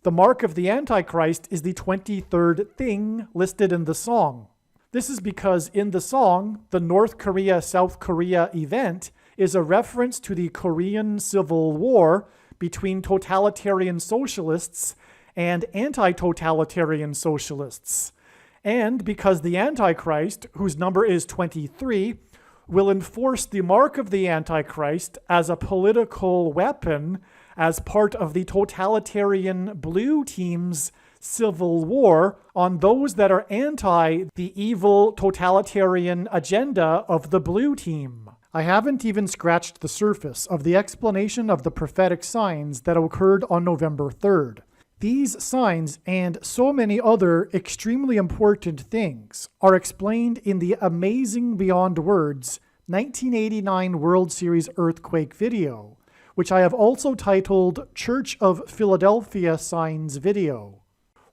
the mark of the Antichrist is the 23rd thing listed in the song. This is because in the song, the North Korea-South Korea event is a reference to the Korean Civil War between totalitarian socialists and anti-totalitarian socialists. And because the Antichrist, whose number is 23, will enforce the mark of the Antichrist as a political weapon as part of the totalitarian blue team's civil war on those that are anti the evil totalitarian agenda of the blue team. I haven't even scratched the surface of the explanation of the prophetic signs that occurred on November 3rd. These signs and so many other extremely important things are explained in the amazing beyond words 1989 World Series Earthquake video, which I have also titled Church of Philadelphia Signs Video.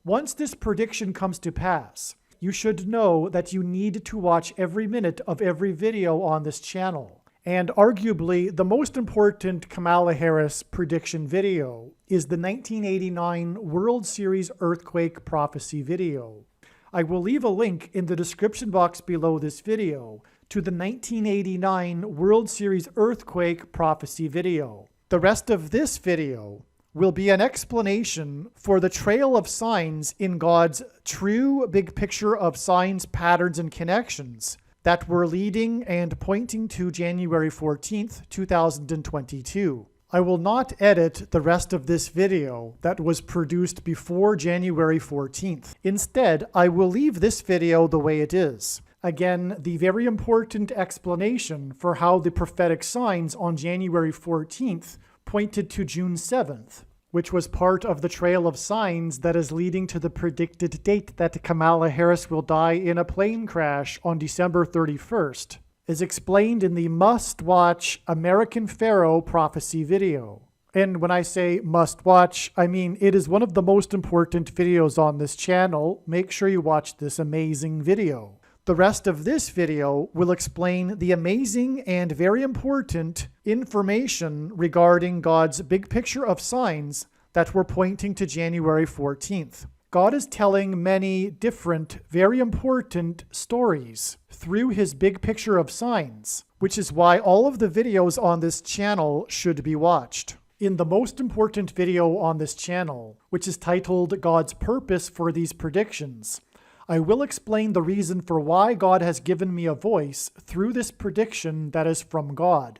Once this prediction comes to pass, you should know that you need to watch every minute of every video on this channel. And arguably, the most important Kamala Harris prediction video is the 1989 World Series Earthquake Prophecy video. I will leave a link in the description box below this video to the 1989 World Series Earthquake Prophecy video. The rest of this video will be an explanation for the trail of signs in God's true big picture of signs, patterns, and connections that were leading and pointing to January 14th, 2022. I will not edit the rest of this video that was produced before January 14th. Instead, I will leave this video the way it is. Again, the very important explanation for how the prophetic signs on January 14th pointed to June 7th, which was part of the trail of signs that is leading to the predicted date that Kamala Harris will die in a plane crash on December 31st, is explained in the must-watch American Pharaoh prophecy video. And when I say must-watch, I mean it is one of the most important videos on this channel. Make sure you watch this amazing video. The rest of this video will explain the amazing and very important information regarding God's big picture of signs that we're pointing to January 14th. God is telling many different, very important stories through his big picture of signs, which is why all of the videos on this channel should be watched. In the most important video on this channel, which is titled God's Purpose for These Predictions, I will explain the reason for why God has given me a voice through this prediction that is from God.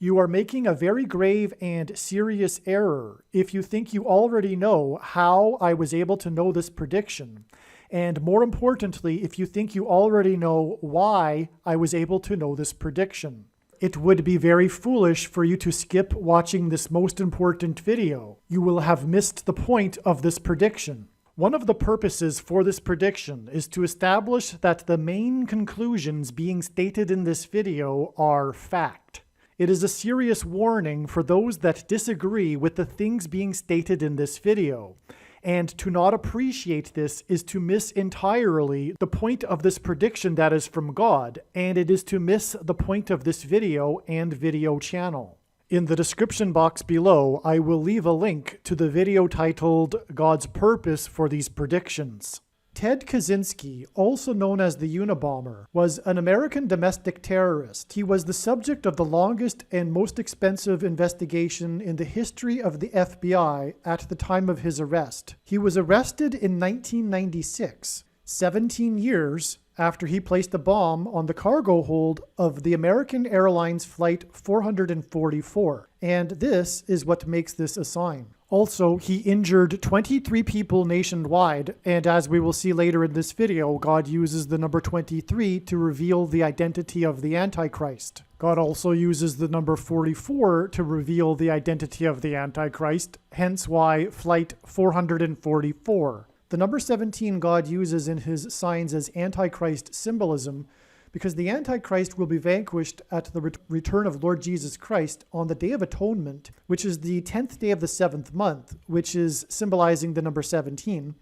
You are making a very grave and serious error if you think you already know how I was able to know this prediction, and more importantly, if you think you already know why I was able to know this prediction. It would be very foolish for you to skip watching this most important video. You will have missed the point of this prediction. One of the purposes for this prediction is to establish that the main conclusions being stated in this video are fact. It is a serious warning for those that disagree with the things being stated in this video. And to not appreciate this is to miss entirely the point of this prediction that is from God, and it is to miss the point of this video and video channel. In the description box below, I will leave a link to the video titled God's Purpose for These Predictions. Ted Kaczynski, also known as the Unabomber, was an American domestic terrorist. He was the subject of the longest and most expensive investigation in the history of the FBI at the time of his arrest. He was arrested in 1996, 17 years after he placed a bomb on the cargo hold of the American Airlines Flight 444. And this is what makes this a sign. Also, he injured 23 people nationwide, and as we will see later in this video, God uses the number 23 to reveal the identity of the Antichrist. God also uses the number 44 to reveal the identity of the Antichrist, hence why Flight 444. The number 17 God uses in his signs as Antichrist symbolism because the Antichrist will be vanquished at the return of Lord Jesus Christ on the Day of Atonement, which is the 10th day of the 7th month, which is symbolizing the number 17.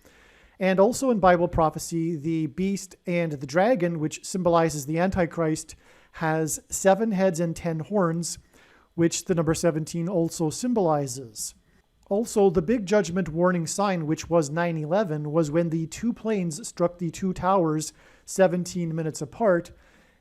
And also in Bible prophecy, the beast and the dragon, which symbolizes the Antichrist, has 7 heads and 10 horns, which the number 17 also symbolizes. Also, the big judgment warning sign, which was 9/11, was when the 2 planes struck the 2 towers 17 minutes apart.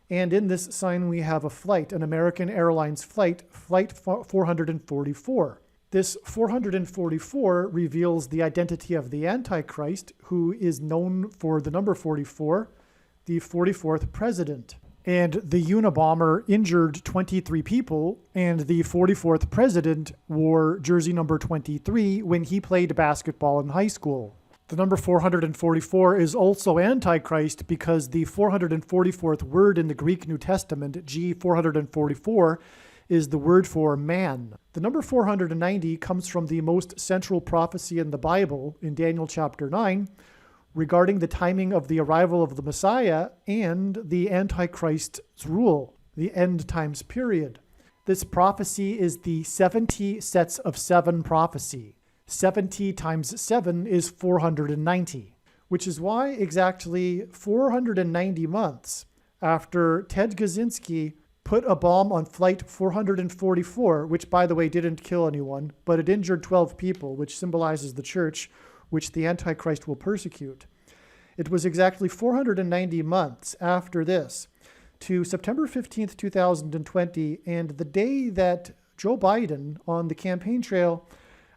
And in this sign, we have a flight, an American Airlines flight, Flight 444. This 444 reveals the identity of the Antichrist, who is known for the number 44, the 44th president. And the Unabomber injured 23 people, and the 44th president wore jersey number 23 when he played basketball in high school. The number 444 is also Antichrist because the 444th word in the Greek New Testament, G444, is the word for man. The number 490 comes from the most central prophecy in the Bible, in Daniel chapter 9, regarding the timing of the arrival of the Messiah and the Antichrist's rule, the end times period. This prophecy is the 70 sets of 7 prophecy. 70 times 7 is 490, which is why exactly 490 months after Ted Kaczynski put a bomb on Flight 444, which by the way didn't kill anyone, but it injured 12 people, which symbolizes the church, which the Antichrist will persecute. It was exactly 490 months after this to September 15th, 2020, and the day that Joe Biden on the campaign trail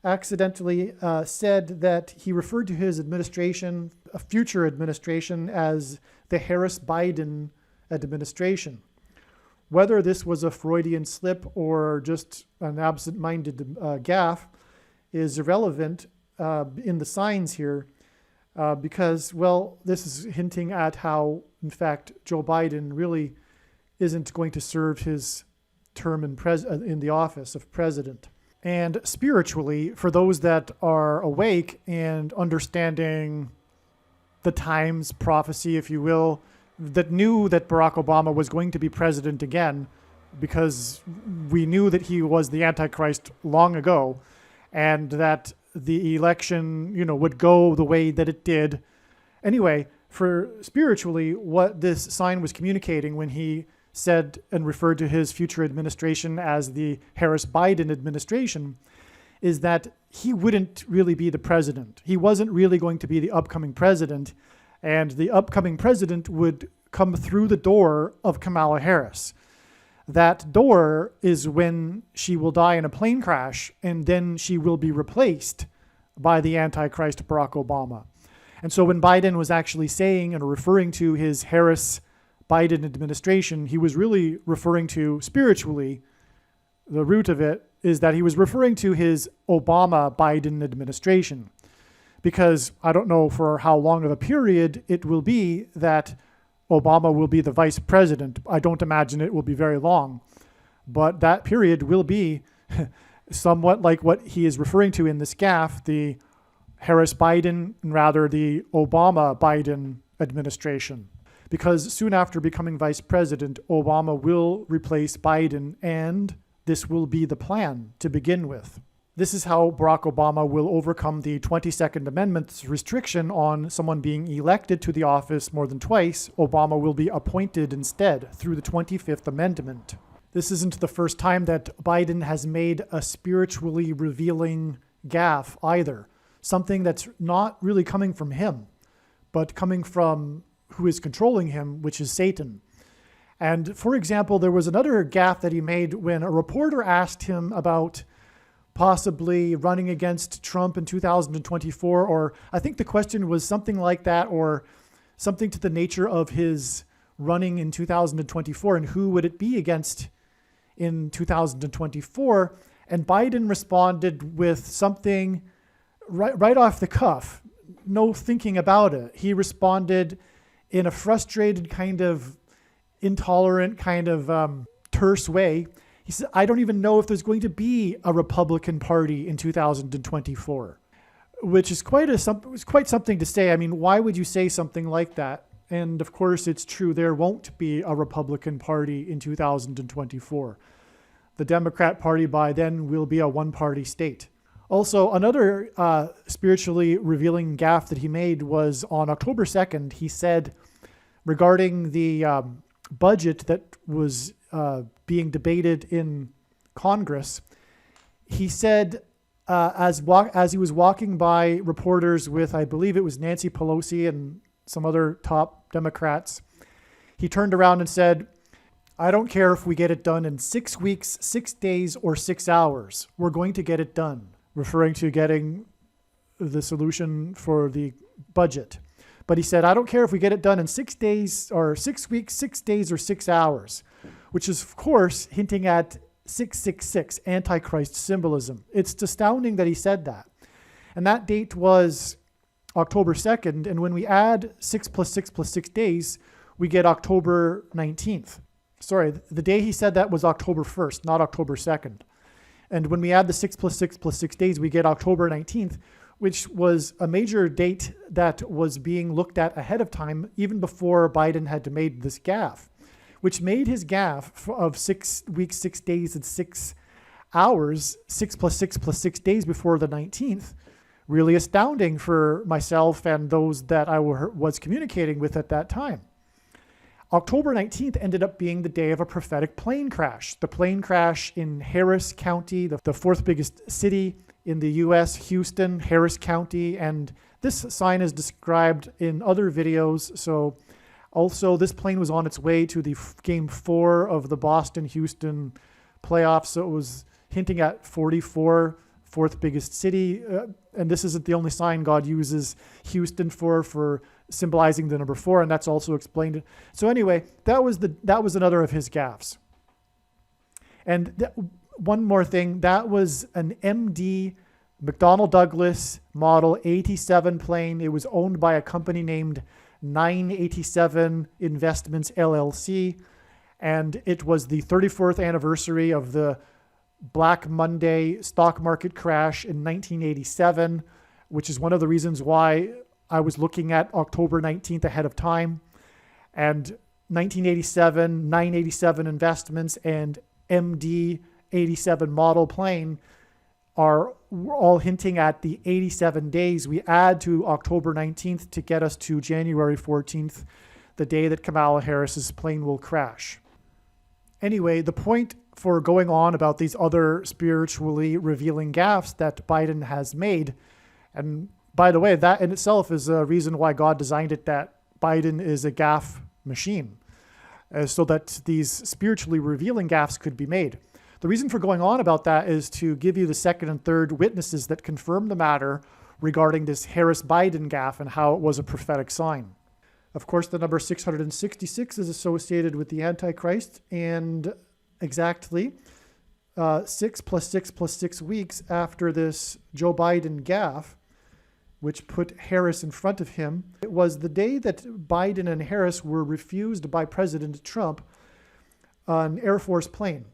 accidentally said that he referred to his administration, a future administration, as the Harris-Biden administration. Whether this was a Freudian slip or just an absent-minded gaffe is irrelevant in the signs here because, well, this is hinting at how, in fact, Joe Biden really isn't going to serve his term in the office of president. And spiritually, for those that are awake and understanding the times prophecy, if you will, that knew that Barack Obama was going to be president again, because we knew that he was the Antichrist long ago, and that the election, would go the way that it did. Anyway, for spiritually, what this sign was communicating when he said and referred to his future administration as the Harris-Biden administration is that he wouldn't really be the president. He wasn't really going to be the upcoming president, and the upcoming president would come through the door of Kamala Harris. That door is when she will die in a plane crash, and then she will be replaced by the Antichrist Barack Obama. And so when Biden was actually saying and referring to his Harris-Biden administration, he was really referring to spiritually, the root of it is that he was referring to his Obama-Biden administration. Because I don't know for how long of a period it will be that Obama will be the vice president. I don't imagine it will be very long. But that period will be somewhat like what he is referring to in this gaffe, the Harris-Biden, and rather the Obama-Biden administration. Because soon after becoming vice president, Obama will replace Biden, and this will be the plan to begin with. This is how Barack Obama will overcome the 22nd Amendment's restriction on someone being elected to the office more than twice. Obama will be appointed instead through the 25th Amendment. This isn't the first time that Biden has made a spiritually revealing gaffe either. Something that's not really coming from him, but coming from who is controlling him, which is Satan. And for example, there was another gaffe that he made when a reporter asked him about possibly running against Trump in 2024, or I think the question was something like that, or something to the nature of his running in 2024 and who would it be against in 2024. And Biden responded with something right off the cuff, no thinking about it. He responded in a frustrated kind of intolerant kind of terse way. He said, I don't even know if there's going to be a Republican Party in 2024, which is quite something to say. I mean, why would you say something like that? And of course, it's true. There won't be a Republican Party in 2024. The Democrat Party by then will be a one-party state. Also, another spiritually revealing gaffe that he made was on October 2nd. He said regarding the budget that was being debated in Congress, he said as he was walking by reporters with, I believe it was Nancy Pelosi and some other top Democrats, he turned around and said, I don't care if we get it done in 6 weeks, 6 days, or 6 hours. We're going to get it done, referring to getting the solution for the budget. But he said, I don't care if we get it done in 6 days or 6 weeks, 6 days, or 6 hours, which is, of course, hinting at 666, Antichrist symbolism. It's astounding that he said that. And that date was October 2nd. And when we add 6 plus 6 plus 6 days, we get October 19th. Sorry, the day he said that was October 1st, not October 2nd. And when we add the 6 plus 6 plus 6 days, we get October 19th, which was a major date that was being looked at ahead of time, even before Biden had made this gaffe, which made his gaffe of 6 weeks, 6 days, and 6 hours, 6 plus 6 plus 6 days before the 19th, really astounding for myself and those that I was communicating with at that time. October 19th ended up being the day of a prophetic plane crash. The plane crash in Harris County, the fourth biggest city in the U.S., Houston, Harris County, and this sign is described in other videos. So also this plane was on its way to the game 4 of the Boston-Houston playoffs. So it was hinting at 44, fourth biggest city. And this isn't the only sign God uses Houston for symbolizing the number 4, and that's also explained. So anyway, that was another of his gaffes. And one more thing, that was an MD McDonnell Douglas Model 87 plane. It was owned by a company named 987 Investments LLC, and it was the 34th anniversary of the Black Monday stock market crash in 1987, which is one of the reasons why I was looking at October 19th ahead of time. And 1987, 987 Investments, and MD 87 model plane are all hinting at the 87 days we add to October 19th to get us to January 14th, the day that Kamala Harris's plane will crash. Anyway, the point for going on about these other spiritually revealing gaffes that Biden has made, and by the way, that in itself is a reason why God designed it, that Biden is a gaffe machine, so that these spiritually revealing gaffes could be made. The reason for going on about that is to give you the second and third witnesses that confirm the matter regarding this Harris-Biden gaffe and how it was a prophetic sign. Of course, the number 666 is associated with the Antichrist, and exactly 6 + 6 + 6 weeks after this Joe Biden gaffe, which put Harris in front of him, it was the day that Biden and Harris were refused by President Trump an Air Force plane.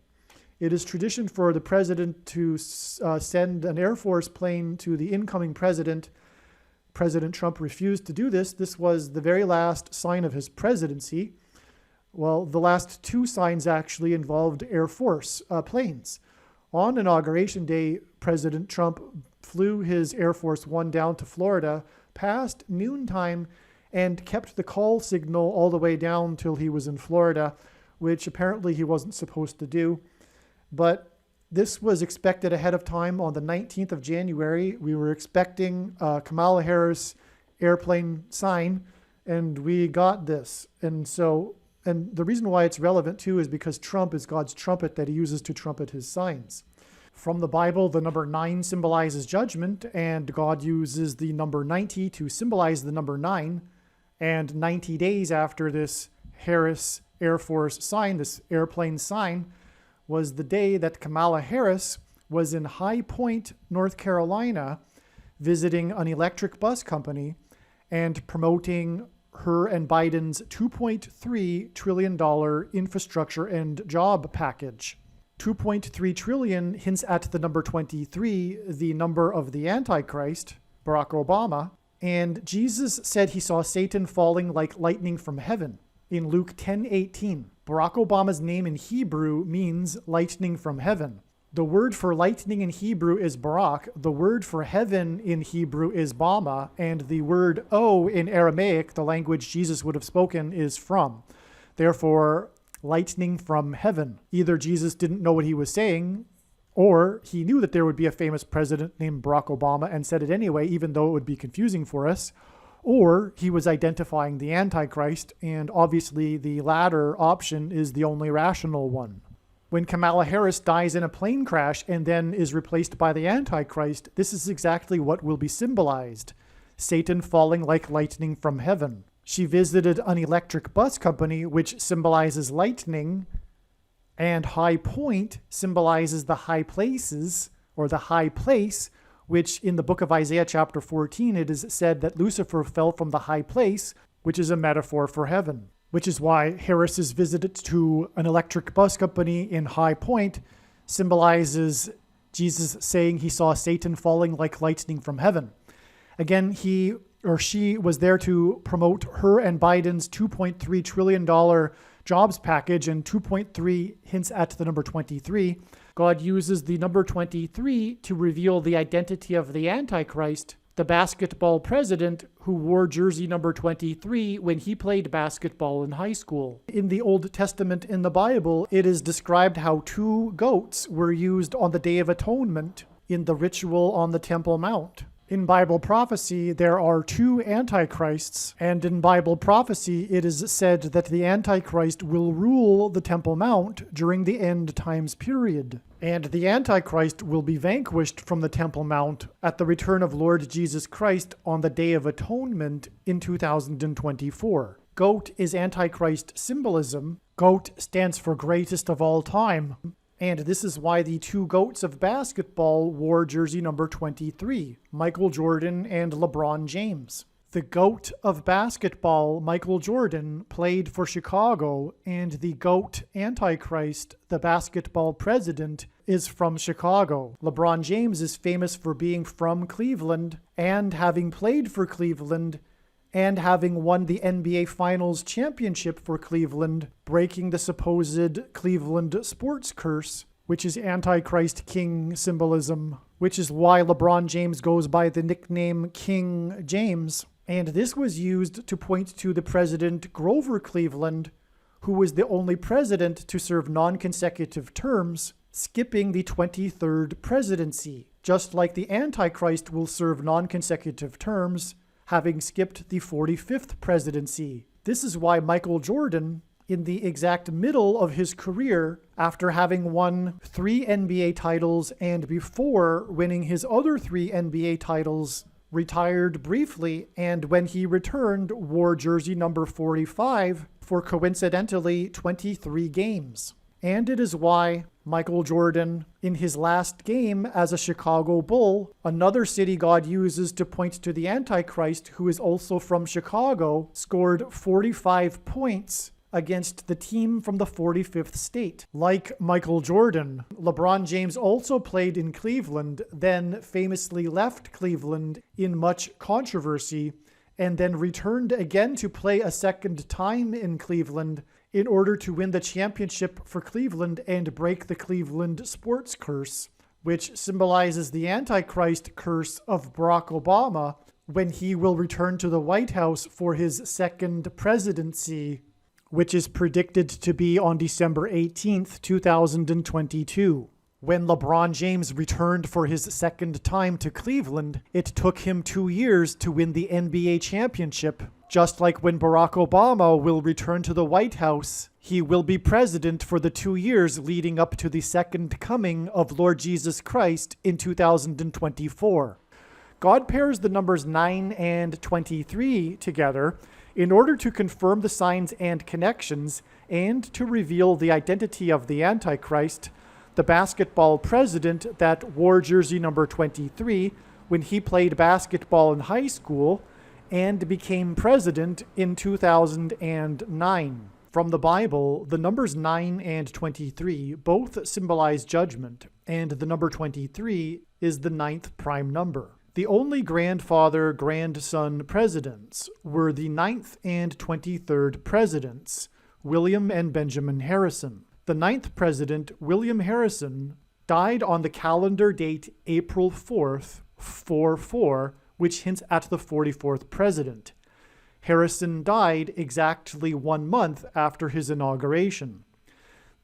It is tradition for the president to send an Air Force plane to the incoming president. President Trump refused to do this. This was the very last sign of his presidency. Well, the last two signs actually involved Air Force planes. On Inauguration Day, President Trump flew his Air Force One down to Florida past noontime and kept the call signal all the way down till he was in Florida, which apparently he wasn't supposed to do. But this was expected ahead of time. On the 19th of January, we were expecting Kamala Harris airplane sign, and we got this. And the reason why it's relevant too is because Trump is God's trumpet that he uses to trumpet his signs. From the Bible, the number 9 symbolizes judgment, and God uses the number 90 to symbolize the number 9. And 90 days after this Harris Air Force sign, this airplane sign, was the day that Kamala Harris was in High Point, North Carolina, visiting an electric bus company and promoting her and Biden's $2.3 trillion infrastructure and job package. 2.3 trillion hints at the number 23, the number of the Antichrist, Barack Obama, and Jesus said he saw Satan falling like lightning from heaven in Luke 10:18. Barack Obama's name in Hebrew means lightning from heaven. The word for lightning in Hebrew is Barak, the word for heaven in Hebrew is Bama, and the word O in Aramaic, the language Jesus would have spoken, is from. Therefore, lightning from heaven. Either Jesus didn't know what he was saying, or he knew that there would be a famous president named Barack Obama and said it anyway, even though it would be confusing for us, or he was identifying the Antichrist, and obviously the latter option is the only rational one. When Kamala Harris dies in a plane crash and then is replaced by the Antichrist, this is exactly what will be symbolized: Satan falling like lightning from heaven. She visited an electric bus company, which symbolizes lightning, and High Point symbolizes the high places, or the high place, which in the book of Isaiah chapter 14, it is said that Lucifer fell from the high place, which is a metaphor for heaven. Which is why Harris's visit to an electric bus company in High Point symbolizes Jesus saying he saw Satan falling like lightning from heaven. Again, he or she was there to promote her and Biden's $2.3 trillion jobs package, and 2.3 hints at the number 23. God uses the number 23 to reveal the identity of the Antichrist, the basketball president who wore jersey number 23 when he played basketball in high school. In the Old Testament in the Bible, it is described how 2 goats were used on the Day of Atonement in the ritual on the Temple Mount. In Bible prophecy, there are 2 antichrists, and in Bible prophecy, it is said that the Antichrist will rule the Temple Mount during the end times period. And the Antichrist will be vanquished from the Temple Mount at the return of Lord Jesus Christ on the Day of Atonement in 2024. Goat is Antichrist symbolism. Goat stands for greatest of all time. And this is why the 2 goats of basketball wore jersey number 23, Michael Jordan and LeBron James. The GOAT of basketball, Michael Jordan, played for Chicago, and the GOAT Antichrist, the basketball president, is from Chicago. LeBron James is famous for being from Cleveland and having played for Cleveland and having won the NBA Finals championship for Cleveland, breaking the supposed Cleveland sports curse, which is Antichrist King symbolism, which is why LeBron James goes by the nickname King James. And this was used to point to the president Grover Cleveland, who was the only president to serve non-consecutive terms, skipping the 23rd presidency, just like the Antichrist will serve non-consecutive terms, having skipped the 45th presidency. This is why Michael Jordan, in the exact middle of his career, after having won 3 NBA titles and before winning his other 3 NBA titles, retired briefly, and when he returned, wore jersey number 45 for coincidentally 23 games. And it is why Michael Jordan, in his last game as a Chicago Bull, another city God uses to point to the Antichrist, who is also from Chicago, scored 45 points against the team from the 45th state. Like Michael Jordan, LeBron James also played in Cleveland, then famously left Cleveland in much controversy, and then returned again to play a second time in Cleveland in order to win the championship for Cleveland and break the Cleveland sports curse, which symbolizes the Antichrist curse of Barack Obama when he will return to the White House for his second presidency, which is predicted to be on December 18th, 2022. When LeBron James returned for his second time to Cleveland, it took him 2 years to win the NBA championship. Just like when Barack Obama will return to the White House, he will be president for the 2 years leading up to the second coming of Lord Jesus Christ in 2024. God pairs the numbers 9 and 23 together in order to confirm the signs and connections and to reveal the identity of the Antichrist, the basketball president that wore jersey number 23 when he played basketball in high school and became president in 2009. From the Bible, the numbers 9 and 23 both symbolize judgment, and the number 23 is the 9th prime number. The only grandfather-grandson presidents were the 9th and 23rd presidents, William and Benjamin Harrison. The 9th president, William Harrison, died on the calendar date April 4th, 44, which hints at the 44th president. Harrison died exactly 1 month after his inauguration.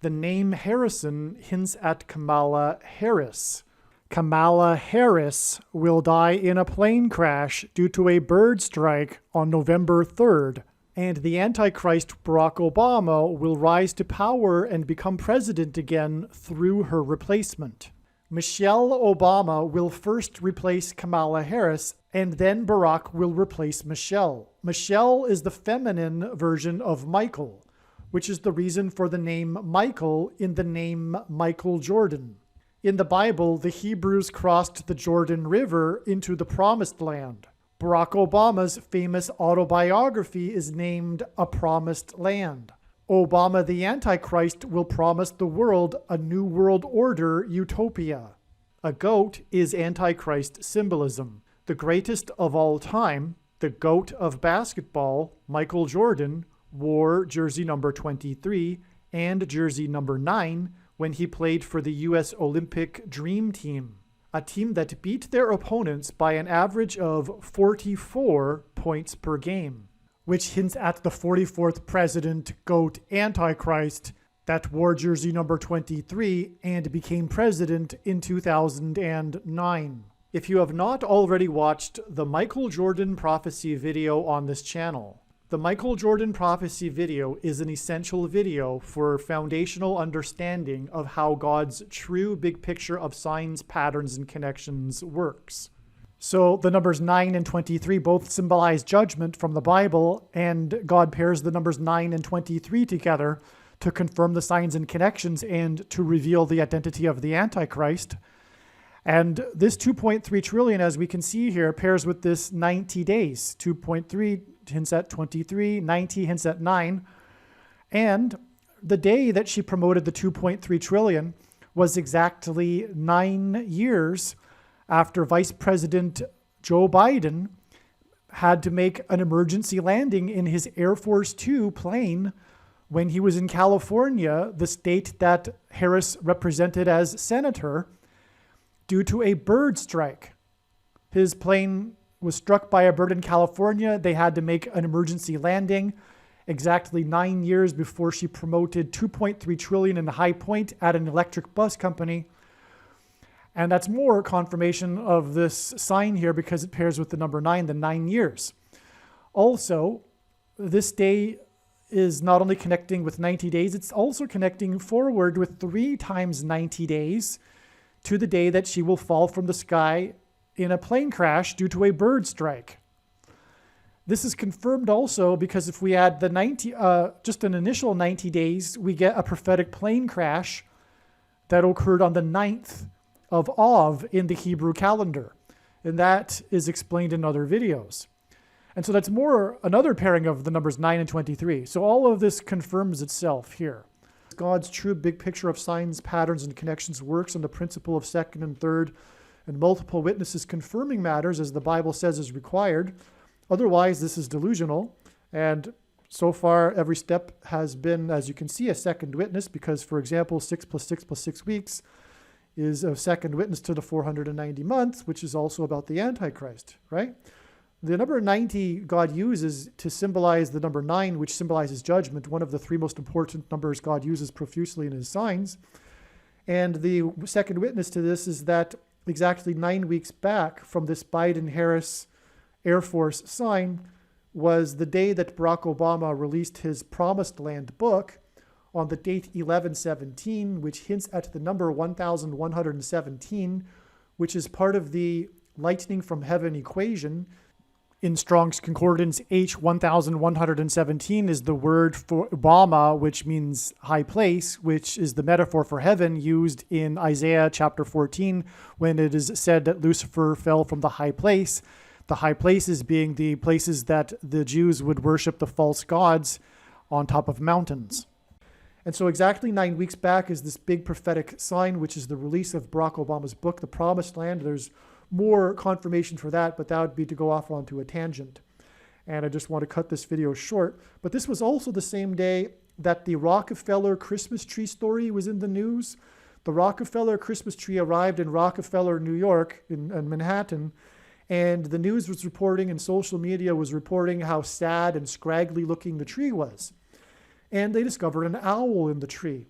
The name Harrison hints at Kamala Harris. Kamala Harris will die in a plane crash due to a bird strike on November 3rd, and the Antichrist Barack Obama will rise to power and become president again through her replacement. Michelle Obama will first replace Kamala Harris, and then Barack will replace Michelle. Michelle is the feminine version of Michael, which is the reason for the name Michael in the name Michael Jordan. In the Bible, the Hebrews crossed the Jordan River into the Promised Land. Barack Obama's famous autobiography is named A Promised Land. Obama the Antichrist will promise the world a new world order utopia. A goat is Antichrist symbolism. The greatest of all time, the GOAT of basketball, Michael Jordan, wore jersey number 23 and jersey number 9 when he played for the U.S. Olympic Dream Team, a team that beat their opponents by an average of 44 points per game, which hints at the 44th president, GOAT Antichrist, that wore jersey number 23 and became president in 2009. If you have not already watched the Michael Jordan prophecy video on this channel, the Michael Jordan prophecy video is an essential video for foundational understanding of how God's true big picture of signs, patterns, and connections works. So the numbers 9 and 23 both symbolize judgment from the Bible, and God pairs the numbers 9 and 23 together to confirm the signs and connections and to reveal the identity of the Antichrist. And this 2.3 trillion, as we can see here, pairs with this 90 days. 2.3 hints at 23, 90 hints at 9. And the day that she promoted the 2.3 trillion was exactly 9 years after Vice President Joe Biden had to make an emergency landing in his Air Force Two plane when he was in California, the state that Harris represented as senator, due to a bird strike. His plane was struck by a bird in California. They had to make an emergency landing exactly 9 years before she promoted $2.3 trillion in High Point at an electric bus company. And that's more confirmation of this sign here because it pairs with the number 9, the 9 years. Also, this day is not only connecting with 90 days, it's also connecting forward with 3 times 90 days to the day that she will fall from the sky in a plane crash due to a bird strike. This is confirmed also because if we add the just an initial 90 days, we get a prophetic plane crash that occurred on the 9th of Av in the Hebrew calendar. And that is explained in other videos. And so that's another pairing of the numbers 9 and 23. So all of this confirms itself here. God's true big picture of signs, patterns, and connections works on the principle of second and third and multiple witnesses confirming matters as the Bible says is required. Otherwise, this is delusional. And so far, every step has been, as you can see, a second witness because, for example, 6 + 6 + 6 weeks is a second witness to the 490 months, which is also about the Antichrist, right? The number 90 God uses to symbolize the number 9, which symbolizes judgment, one of the 3 most important numbers God uses profusely in his signs. And the second witness to this is that exactly 9 weeks back from this Biden-Harris Air Force sign was the day that Barack Obama released his Promised Land book on the date 11/17, which hints at the number 1117, which is part of the lightning from heaven equation. In Strong's Concordance, H1117 is the word for Obama, which means high place, which is the metaphor for heaven used in Isaiah chapter 14, when it is said that Lucifer fell from the high place. The high places being the places that the Jews would worship the false gods on top of mountains. And so exactly 9 weeks back is this big prophetic sign, which is the release of Barack Obama's book, The Promised Land. There's more confirmation for that, but that would be to go off onto a tangent. And I just want to cut this video short. But this was also the same day that the Rockefeller Christmas tree story was in the news. The Rockefeller Christmas tree arrived in Rockefeller, New York, in Manhattan. And the news was reporting and social media was reporting how sad and scraggly looking the tree was. And they discovered an owl in the tree.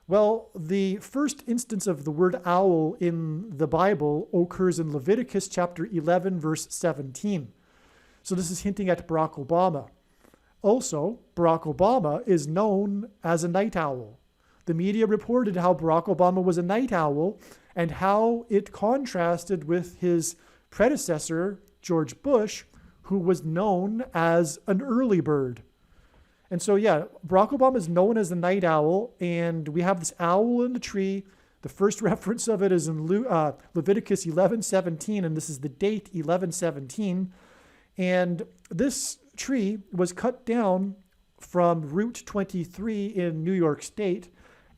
Well, the first instance of the word owl in the Bible occurs in Leviticus chapter 11, verse 17. So this is hinting at Barack Obama. Also, Barack Obama is known as a night owl. The media reported how Barack Obama was a night owl and how it contrasted with his predecessor, George Bush, who was known as an early bird. And so, yeah, Barack Obama is known as the night owl, and we have this owl in the tree. The first reference of it is in Leviticus 11:17, and this is the date 11:17. And this tree was cut down from Route 23 in New York State,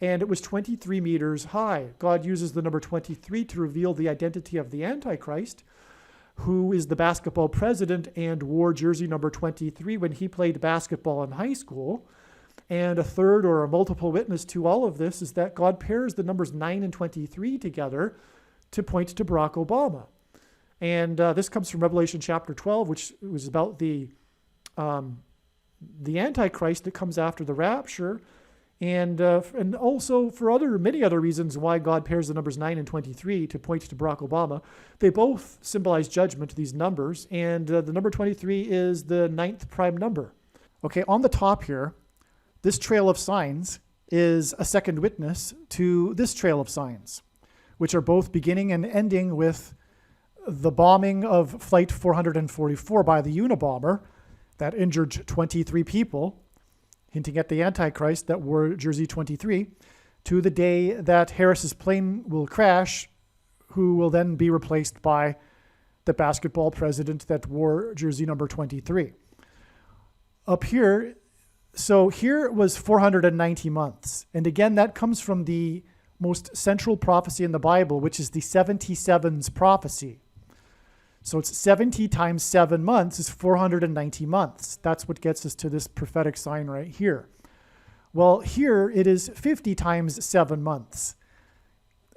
and it was 23 meters high. God uses the number 23 to reveal the identity of the Antichrist, who is the basketball president and wore jersey number 23 when he played basketball in high school. And a third or a multiple witness to all of this is that God pairs the numbers 9 and 23 together to point to Barack Obama. And this comes from Revelation chapter 12, which was about the Antichrist that comes after the rapture. And also for many other reasons why God pairs the numbers 9 and 23 to point to Barack Obama. They both symbolize judgment, these numbers, and the number 23 is the 9th prime number. Okay, on the top here, this trail of signs is a second witness to this trail of signs, which are both beginning and ending with the bombing of Flight 444 by the Unabomber that injured 23 people, hinting at the Antichrist that wore jersey 23, to the day that Harris's plane will crash, who will then be replaced by the basketball president that wore jersey number 23. Up here, so here was 490 months. And again, that comes from the most central prophecy in the Bible, which is the 77s prophecy. So it's 70 times 7 months is 490 months. That's what gets us to this prophetic sign right here. Well, here it is 50 times 7 months.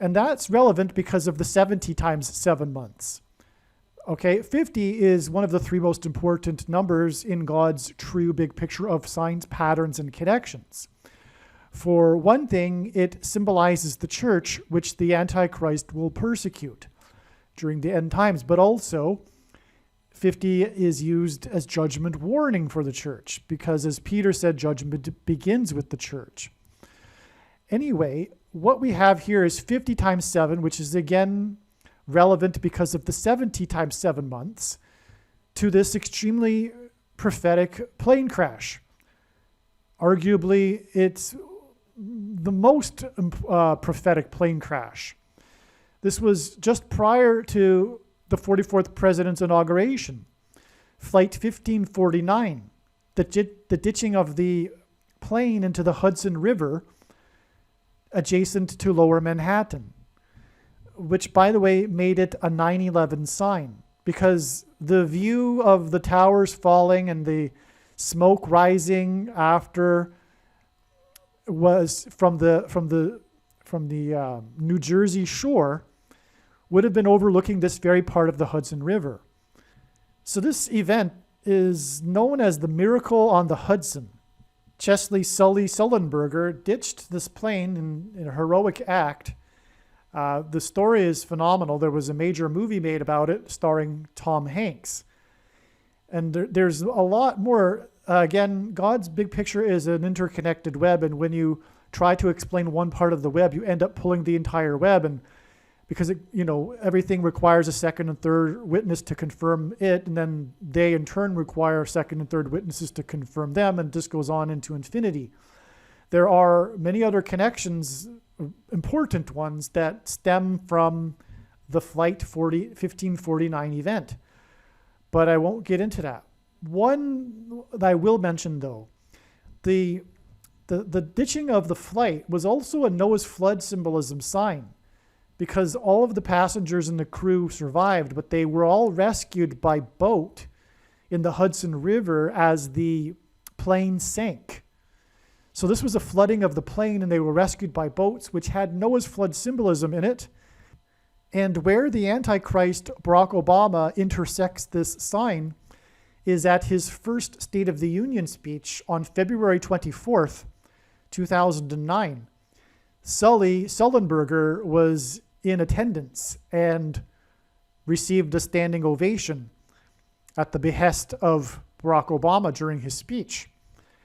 And that's relevant because of the 70 times 7 months. Okay, 50 is one of the 3 most important numbers in God's true big picture of signs, patterns, and connections. For one thing, it symbolizes the church, which the Antichrist will persecute during the end times. But also, 50 is used as judgment warning for the church, because as Peter said, judgment begins with the church. Anyway, what we have here is 50 times 7, which is again relevant because of the 70 times 7 months, to this extremely prophetic plane crash. Arguably, it's the most prophetic plane crash. This was just prior to the 44th president's inauguration. Flight 1549, the ditching of the plane into the Hudson River adjacent to Lower Manhattan, which, by the way, made it a 9/11 sign, because the view of the towers falling and the smoke rising after was from the New Jersey shore would have been overlooking this very part of the Hudson River. So this event is known as the Miracle on the Hudson. Chesley Sully Sullenberger ditched this plane in a heroic act. The story is phenomenal. There was a major movie made about it starring Tom Hanks. And there's a lot more. Again, God's big picture is an interconnected web. And when you try to explain one part of the web, you end up pulling the entire web. And because everything requires a second and third witness to confirm it. And then they in turn require second and third witnesses to confirm them. And this goes on into infinity. There are many other connections, important ones, that stem from the Flight 1549 event. But I won't get into that. One that I will mention, though, the ditching of the flight was also a Noah's flood symbolism sign, because all of the passengers and the crew survived, but they were all rescued by boat in the Hudson River as the plane sank. So this was a flooding of the plane, and they were rescued by boats, which had Noah's flood symbolism in it. And where the Antichrist, Barack Obama, intersects this sign is at his first State of the Union speech on February 24th, 2009. Sully Sullenberger was in attendance and received a standing ovation at the behest of Barack Obama during his speech.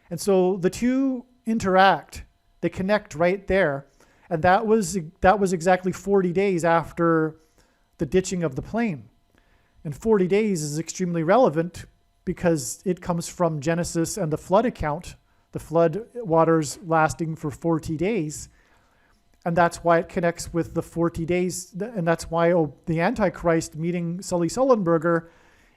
And so the two interact, they connect right there. And that was exactly 40 days after the ditching of the plane. And 40 days is extremely relevant because it comes from Genesis and the flood account, the flood waters lasting for 40 days. And that's why it connects with the 40 days. And that's why the Antichrist meeting Sully Sullenberger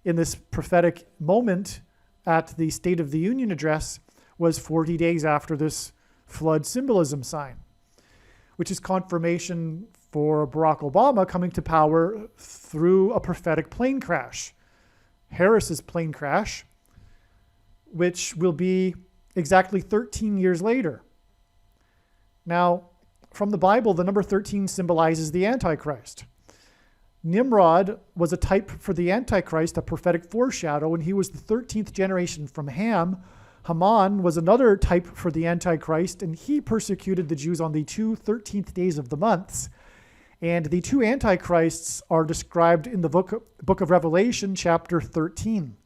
in this prophetic moment at the State of the Union address was 40 days after this flood symbolism sign, which is confirmation for Barack Obama coming to power through a prophetic plane crash, Harris's plane crash, which will be exactly 13 years later. Now, from the Bible, the number 13 symbolizes the Antichrist. Nimrod was a type for the Antichrist, a prophetic foreshadow, and he was the 13th generation from Ham. Haman was another type for the Antichrist, and he persecuted the Jews on the 13th days of the months. And the two Antichrists are described in the book of Revelation, chapter 13.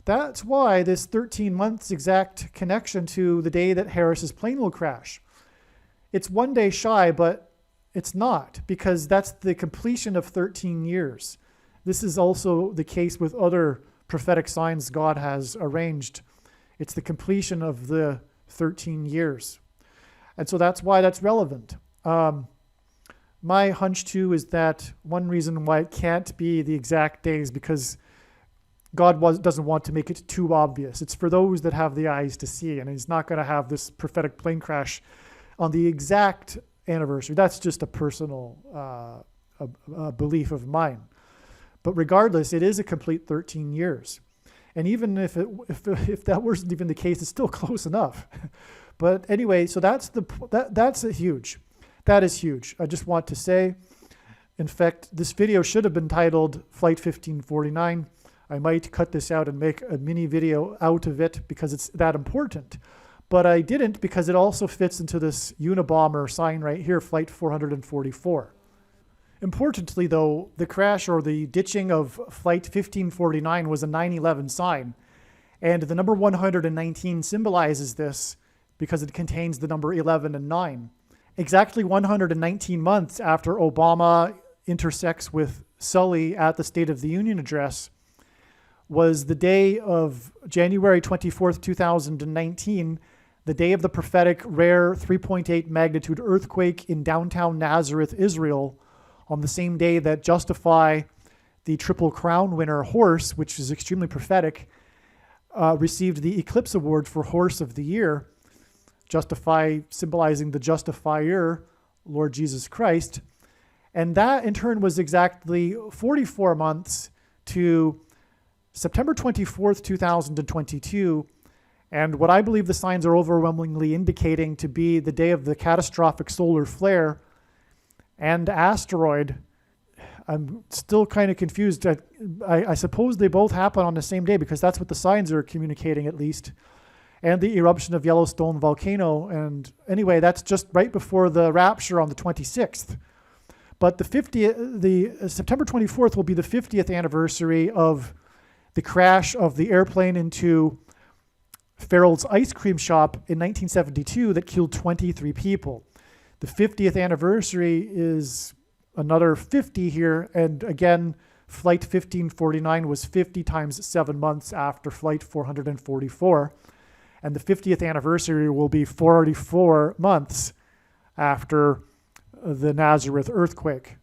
That's why this 13 months exact connection to the day that Harris's plane will crash. It's one day shy, but it's not, because that's the completion of 13 years. This is also the case with other prophetic signs God has arranged. It's the completion of the 13 years. And so that's why that's relevant. My hunch, too, is that one reason why it can't be the exact days because God doesn't want to make it too obvious. It's for those that have the eyes to see, and he's not going to have this prophetic plane crash on the exact anniversary. That's just a personal belief of mine. But regardless, it is a complete 13 years. And even if that wasn't even the case, it's still close enough. But anyway, so that's huge. That is huge. I just want to say, in fact, this video should have been titled Flight 1549. I might cut this out and make a mini video out of it because it's that important. But I didn't because it also fits into this Unabomber sign right here, Flight 444. Importantly, though, the crash or the ditching of Flight 1549 was a 9/11 sign. And the number 119 symbolizes this because it contains the number 11 and 9. Exactly 119 months after Obama intersects with Sully at the State of the Union address was the day of January 24th, 2019, the day of the prophetic rare 3.8 magnitude earthquake in downtown Nazareth, Israel, on the same day that Justify, the Triple Crown winner horse, which is extremely prophetic, received the Eclipse Award for Horse of the Year. Justify symbolizing the justifier, Lord Jesus Christ. And that in turn was exactly 44 months to September 24th, 2022. And what I believe the signs are overwhelmingly indicating to be the day of the catastrophic solar flare and asteroid. I'm still kind of confused. I suppose they both happen on the same day because that's what the signs are communicating at least. And the eruption of Yellowstone volcano. And anyway, that's just right before the rapture on the 26th. But the September 24th will be the 50th anniversary of the crash of the airplane into Farrell's ice cream shop in 1972 that killed 23 people. The 50th anniversary is another 50 here. And again, Flight 1549 was 50 times 7 months after Flight 444. And the 50th anniversary will be 44 months after the Nazareth earthquake.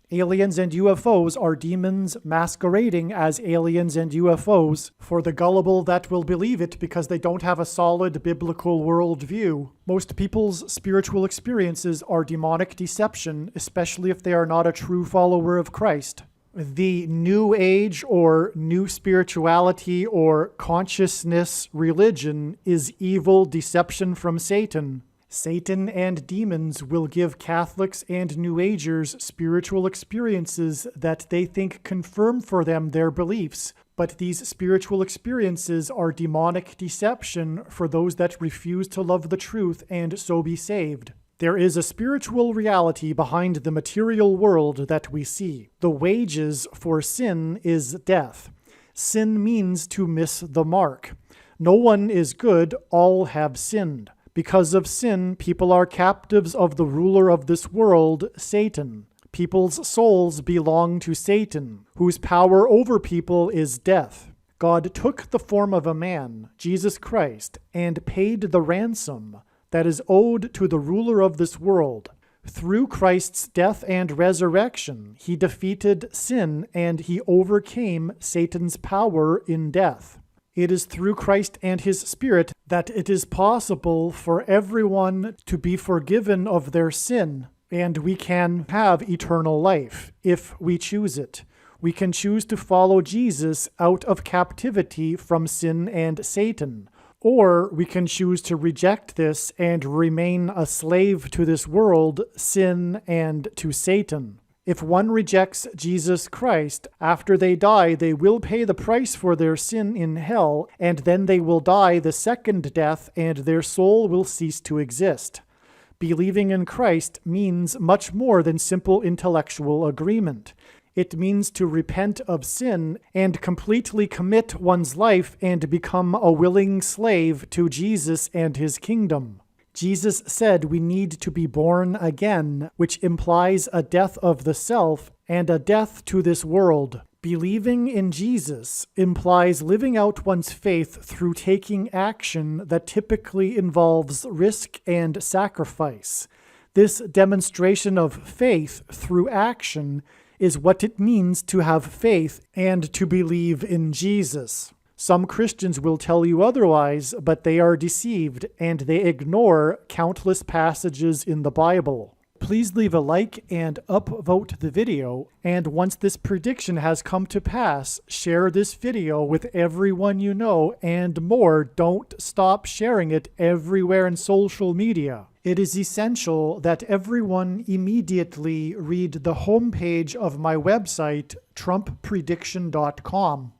Aliens and UFOs are demons masquerading as aliens and UFOs for the gullible that will believe it because they don't have a solid biblical worldview. Most people's spiritual experiences are demonic deception, especially if they are not a true follower of Christ. The New Age or New Spirituality or Consciousness religion is evil deception from Satan. Satan and demons will give Catholics and New Agers spiritual experiences that they think confirm for them their beliefs, but these spiritual experiences are demonic deception for those that refuse to love the truth and so be saved. There is a spiritual reality behind the material world that we see. The wages for sin is death. Sin means to miss the mark. No one is good, all have sinned. Because of sin, people are captives of the ruler of this world, Satan. People's souls belong to Satan, whose power over people is death. God took the form of a man, Jesus Christ, and paid the ransom that is owed to the ruler of this world. Through Christ's death and resurrection, he defeated sin and he overcame Satan's power in death. It is through Christ and his Spirit that it is possible for everyone to be forgiven of their sin, and we can have eternal life if we choose it. We can choose to follow Jesus out of captivity from sin and Satan, or we can choose to reject this and remain a slave to this world, sin, and to Satan. If one rejects Jesus Christ, after they die, they will pay the price for their sin in hell, and then they will die the second death, and their soul will cease to exist. Believing in Christ means much more than simple intellectual agreement. It means to repent of sin and completely commit one's life and become a willing slave to Jesus and his kingdom. Jesus said we need to be born again, which implies a death of the self and a death to this world. Believing in Jesus implies living out one's faith through taking action that typically involves risk and sacrifice. This demonstration of faith through action is what it means to have faith and to believe in Jesus. Some Christians will tell you otherwise, but they are deceived and they ignore countless passages in the Bible. Please leave a like and upvote the video. And once this prediction has come to pass, share this video with everyone you know, and more. Don't stop sharing it everywhere in social media. It is essential that everyone immediately read the homepage of my website, TrumpPrediction.com.